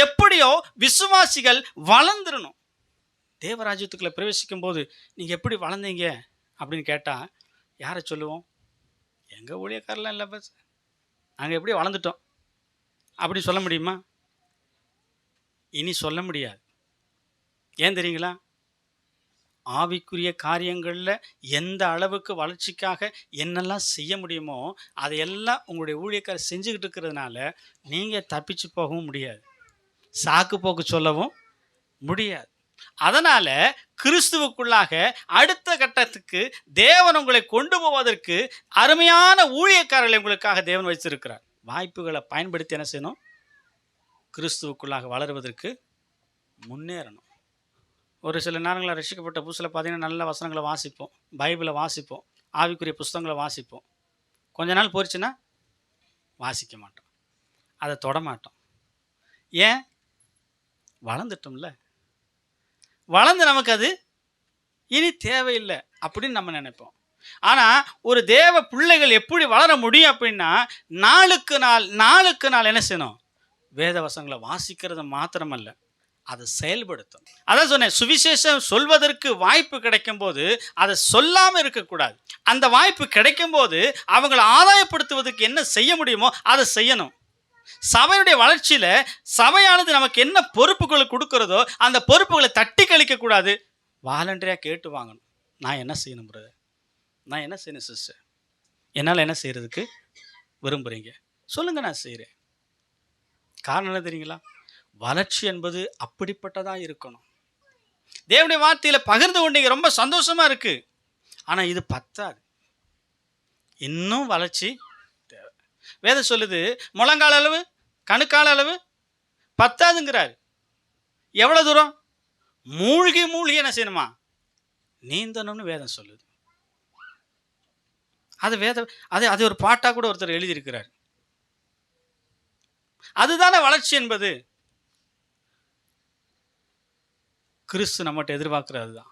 எப்படியோ விசுவாசிகள் வளர்ந்துடணும். தேவராஜ்யத்துக்குள்ளே பிரவேசிக்கும் போது நீங்கள் எப்படி வளர்ந்தீங்க அப்படின்னு கேட்டால் யாரை சொல்லுவோம்? எங்கள் ஊழியக்காரெலாம் இல்லை பஸ், நாங்கள் எப்படி வளர்ந்துட்டோம் அப்படி சொல்ல முடியுமா? இனி சொல்ல முடியாது. ஏன் தெரியுங்களா? ஆவிக்குரிய காரியங்களில் எந்த அளவுக்கு வளர்ச்சிக்காக என்னெல்லாம் செய்ய முடியுமோ அதையெல்லாம் உங்களுடைய ஊழியக்காரர் செஞ்சுக்கிட்டு இருக்கிறதுனால நீங்கள் தப்பிச்சு போகவும் முடியாது, சாக்கு போக்கு சொல்லவும் முடியாது. அதனால் கிறிஸ்துவுக்குள்ளாக அடுத்த கட்டத்துக்கு தேவன் உங்களை கொண்டு போவதற்கு அருமையான ஊழியக்காரர்களை உங்களுக்காக தேவன் வைத்திருக்கிறார். வாய்ப்புகளை பயன்படுத்தி என்ன செய்யணும்? கிறிஸ்துவுக்குள்ளாக வளருவதற்கு முன்னேறணும். ஒரு சில நேரங்களில் ரட்சிக்கப்பட்ட புதுசில் பார்த்தீங்கன்னா நல்ல வசனங்களை வாசிப்போம், பைபிளை வாசிப்போம், ஆவிக்குரிய புஸ்தகங்களை வாசிப்போம். கொஞ்ச நாள் போயிடுச்சுன்னா வாசிக்க மாட்டோம், அதை தொட மாட்டோம். ஏன்? வளர்ந்துட்டோம்ல, வளர்ந்து நமக்கு அது இனி தேவையில்லை அப்படின்னு நம்ம நினைப்போம். ஆனால் ஒரு தேவ பிள்ளைகள் எப்படி வளர முடியும் அப்படின்னா நாளுக்கு நாள் என்ன செய்யணும்? வேத வசனங்களை வாசிக்கிறது மாத்திரமல்ல, அதை செயல்படுத்தும். அதான் சொன்னேன், சுவிசேஷம் சொல்வதற்கு வாய்ப்பு கிடைக்கும் போது அதை சொல்லாமல் இருக்கக்கூடாது. அந்த வாய்ப்பு கிடைக்கும் போது அவங்களை ஆதாயப்படுத்துவதற்கு என்ன செய்ய முடியுமோ அதை செய்யணும். சபையுடைய வளர்ச்சியில் சபையானது நமக்கு என்ன பொறுப்புகளை கொடுக்கிறதோ அந்த பொறுப்புகளை தட்டி கழிக்கக்கூடாது, வாலண்டரியாக கேட்டு வாங்கணும். நான் என்ன செய்யணும் பிரதர், நான் என்ன செய்யணும் சிஸ்டர், என்னால் என்ன செய்கிறதுக்கு விரும்புகிறீங்க சொல்லுங்கள், நான் செய்கிறேன். காரணம் என்ன தெரியுங்களா? வளர்ச்சி என்பது அப்படிப்பட்டதாக இருக்கணும். தேவனுடைய வார்த்தையில பகிர்ந்து கொண்டீங்க, ரொம்ப சந்தோஷமா இருக்கு. ஆனா இது பத்தாது, இன்னும் வளர்ச்சி தேவை. வேதம் சொல்லுது முழங்கால் அளவு கணுக்கால் அளவு பத்தாதுங்கிறாரு. எவ்வளவு தூரம்? மூழ்கி மூழ்கி என்ன செய்யணுமா? நீந்தணும்னு வேதம் சொல்லுது. அது வேதம், அது ஒரு பாட்டா கூட ஒருத்தர் எழுதியிருக்கிறார். அதுதானே வளர்ச்சி என்பது. கிறிஸ்து நம்மகிட்ட எதிர்பார்க்கிறது தான்.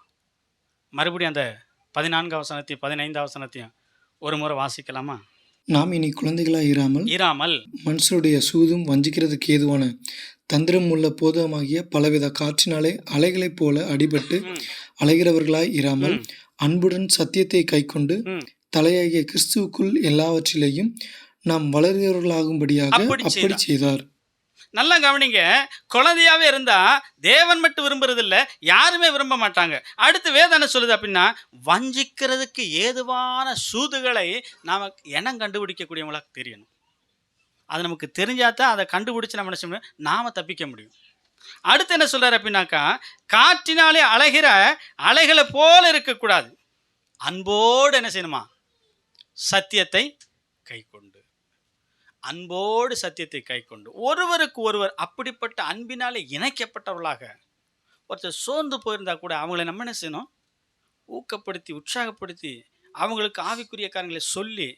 மறுபடியும் அந்த 14 வசனத்தையும் 15 வசனத்தையும் ஒரு முறை வாசிக்கலாமா? நாம் இனி குழந்தைகளாய் இராமல் மனுஷருடைய சூதும் வஞ்சிக்கிறதுக்கு ஏதுவான தந்திரம் உள்ள போதமாகிய பலவித காற்றினாலே அலைகளைப் போல அடிபட்டு அலைகிறவர்களாய் இராமல் அன்புடன் சத்தியத்தை கைக்கொண்டு தலையாகிய கிறிஸ்துவுக்குள் எல்லாவற்றிலேயும் நாம் வளர்கிறவர்களாகும்படியாக அப்படி செய்தார். நல்லா கவனிங்க. குழந்தையாவே இருந்தா தேவன் மட்டும் விரும்புறது இல்ல, யாருமே விரும்ப மாட்டாங்க. அடுத்து வேதம் என்ன சொல்லுது அப்படின்னா, வஞ்சிக்கிறதுக்கு ஏதுவான சூதுகளை நாம இனம் கண்டுபிடிக்கக்கூடியவங்களா தெரியணும். அது நமக்கு தெரிஞ்சாதான் அதை கண்டுபிடிச்சு நம்ம என்ன செய்யணும், நாம தப்பிக்க முடியும். அடுத்து என்ன சொல்றாரு அப்படின்னாக்கா, காற்றினாலே அலைகிற அலைகளை போல இருக்கக்கூடாது, அன்போடு என்ன செய்யணுமா? சத்தியத்தை கை கொண்டு, அன்போடு சத்தியத்தை கை கொண்டு ஒருவருக்கு ஒருவர் அப்படிப்பட்ட அன்பினாலே இணைக்கப்பட்டவர்களாக. ஒருத்தர் சோர்ந்து போயிருந்தா கூட அவங்களை நம்ம என்ன செய்யணும்? ஊக்கப்படுத்தி உற்சாகப்படுத்தி அவங்களுக்கு ஆவிக்குரிய காரியங்களை சொல்லி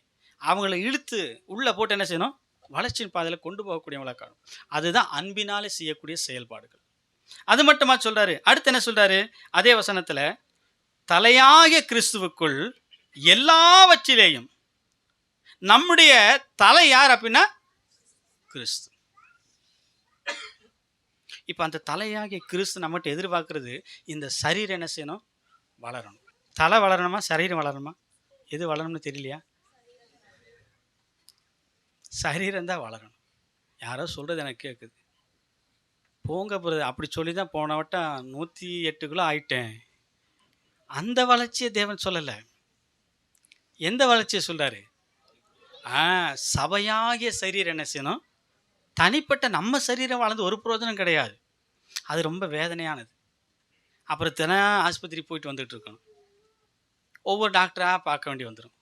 அவங்கள இழுத்து உள்ள போட்டு என்ன செய்யணும்? வளர்ச்சியின் பாதையில் கொண்டு போகக்கூடியவங்களா காணும். அதுதான் அன்பினாலே செய்யக்கூடிய செயல்பாடுகள். அது மட்டுமா சொல்றாரு? அடுத்து என்ன சொல்றாரு அதே வசனத்துல, தலையாகிய கிறிஸ்துவுக்குள் எல்லாவற்றிலேயும். நம்முடைய தலை யார் அப்படின்னா கிறிஸ்து. இப்ப அந்த தலையாகிய கிறிஸ்து நம்மகிட்ட எதிர்பார்க்கிறது, இந்த சரீரம் என்ன செய்யணும்? வளரணும். தலை வளரணுமா சரீரம் வளரணுமா? எது வளரணும்னு தெரியலையா? சரீரம் தான் வளரணும். யாரோ சொல்றது எனக்கு கேட்குது, போங்க போகிறது அப்படி சொல்லி தான் போன வட்டம் 108 கிலோ ஆயிட்டேன். அந்த வளர்ச்சியை தேவன் சொல்லலை. எந்த வளர்ச்சியை சொல்றாரு? சபையாகிய சரீரம் என்ன செய்யணும்? தனிப்பட்ட நம்ம சரீரம் வளர்ந்து ஒரு பிரயோஜனம் கிடையாது. அது ரொம்ப வேதனையானது. அப்புறம் தினம் ஆஸ்பத்திரி போயிட்டு வந்துட்டு இருக்கணும், ஒவ்வொரு டாக்டராக பார்க்க வேண்டி வந்துடும்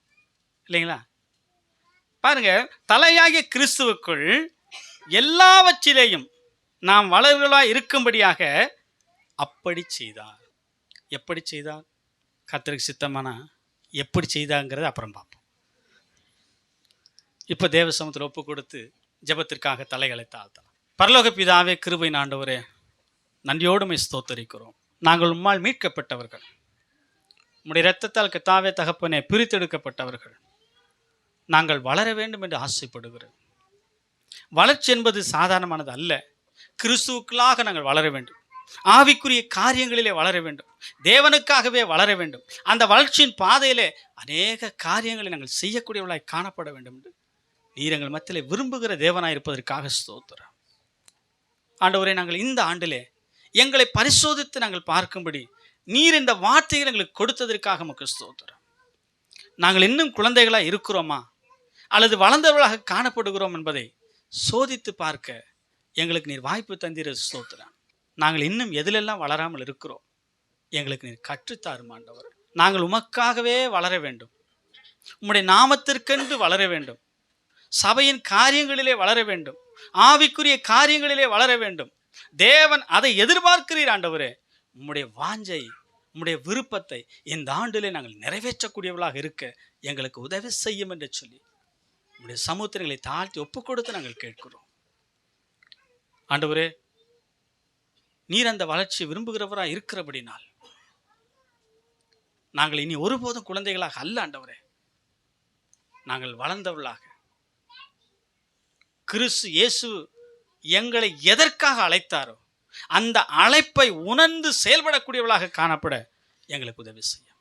இல்லைங்களா? பாருங்க, தலையாகிய கிறிஸ்துவுக்குள் எல்லாவற்றிலேயும் நாம் வளர்களாக இருக்கும்படியாக அப்படி செய்தார். எப்படி செய்தார்? கர்த்தருக்கு சித்தமானா எப்படி செய்தாங்கிறத அப்புறம் பார்ப்போம். இப்போ தேவ சமூகத்தில் ஒப்பு கொடுத்து ஜெபத்திற்காக தலைகளை தாழ்த்தலாம். பரலோக பிதாவே, கிருபையின் ஆண்டவரே, நன்றியோடு ஸ்தோத்தரிக்கிறோம். நாங்கள் உம்மால் மீட்கப்பட்டவர்கள், உம்முடைய இரத்தத்தால் கர்த்தாவே தகப்பனே பிரித்தெடுக்கப்பட்டவர்கள். நாங்கள் வளர வேண்டும் என்று ஆசைப்படுகிறோம். வளர்ச்சி என்பது சாதாரணமானது அல்ல. கிறிஸ்துவுக்குள்ளாக நாங்கள் வளர வேண்டும், ஆவிக்குரிய காரியங்களிலே வளர வேண்டும், தேவனுக்காகவே வளர வேண்டும். அந்த வளர்ச்சியின் பாதையிலே அநேக காரியங்களை நாங்கள் செய்யக்கூடியவர்களாய் காணப்பட வேண்டும் என்று நீர் எங்கள் மத்தியில் விரும்புகிற தேவனாய் இருப்பதற்காக ஸ்தோத்திரம். ஆண்டவரே, நாங்கள் இந்த ஆண்டிலே எங்களை பரிசோதித்து நாங்கள் பார்க்கும்படி நீர் இந்த வார்த்தைகளை எங்களுக்கு கொடுத்ததற்காக உமக்கு ஸ்தோத்திரம். நாங்கள் இன்னும் குழந்தைகளாக இருக்கிறோமா அல்லது வளர்ந்தவர்களாக காணப்படுகிறோம் என்பதை சோதித்து பார்க்க எங்களுக்கு நீர் வாய்ப்பு தந்தீர ஸ்தோத்திரம். நாங்கள் இன்னும் எதிலெல்லாம் வளராமல் இருக்கிறோம், எங்களுக்கு நீர் கற்றுத்தாரும் ஆண்டவர். நாங்கள் உமக்காகவே வளர வேண்டும், உம்முடைய நாமத்திற்கென்று வளர வேண்டும், சபையின் காரியங்களிலே வளர வேண்டும், ஆவிக்குரிய காரியங்களிலே வளர வேண்டும். தேவன் அதை எதிர்பார்க்கிறீர் ஆண்டவரே. உம்முடைய வாஞ்சை, உம்முடைய விருப்பத்தை இந்த ஆண்டிலே நாங்கள் நிறைவேற்றக்கூடியவர்களாக இருக்க எங்களுக்கு உதவி செய்யும் என்று சொல்லி உம்முடைய சமூகங்களை தாழ்த்தி ஒப்பு கொடுத்து நாங்கள் கேட்கிறோம். ஆண்டவரே, நீர் அந்த வளர்ச்சியை விரும்புகிறவராக இருக்கிறபடினால் நாங்கள் இனி ஒருபோதும் குழந்தைகளாக அல்ல ஆண்டவரே, நாங்கள் வளர்ந்தவர்களாக கிறிஸ்து இயேசு எங்களை எதற்காக அழைத்தாரோ அந்த அழைப்பை உணர்ந்து செயல்படக்கூடியவர்களாக காணப்பட எங்களுக்கு உதவி செய்யும்.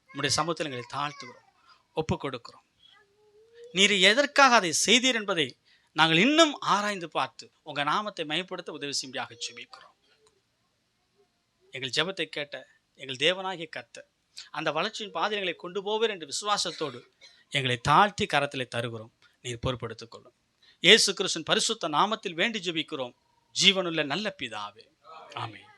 உம்முடைய சமூகத்தில் எங்களை தாழ்த்துகிறோம், ஒப்பு கொடுக்கிறோம். நீர் எதற்காக அதை செய்தீர் என்பதை நாங்கள் இன்னும் ஆராய்ந்து பார்த்து உங்கள் நாமத்தை மையப்படுத்த உதவி செய்யும்படியாக ஜெபிக்கிறோம். எங்கள் ஜெபத்தை கேட்ட எங்கள் தேவனாகிய கர்த்தர் அந்த வளர்ச்சியின் பாதைகளை கொண்டு போவர் என்ற விசுவாசத்தோடு எங்களை தாழ்த்தி கரத்திலே தருகிறோம். நீர் பொறுப்படுத்திக் கொள்ளும். இயேசு கிறிஸ்துவின் பரிசுத்த நாமத்தில் வேண்டி ஜெபிக்கிறோம், ஜீவனுள்ள நல்ல பிதாவே, ஆமென்.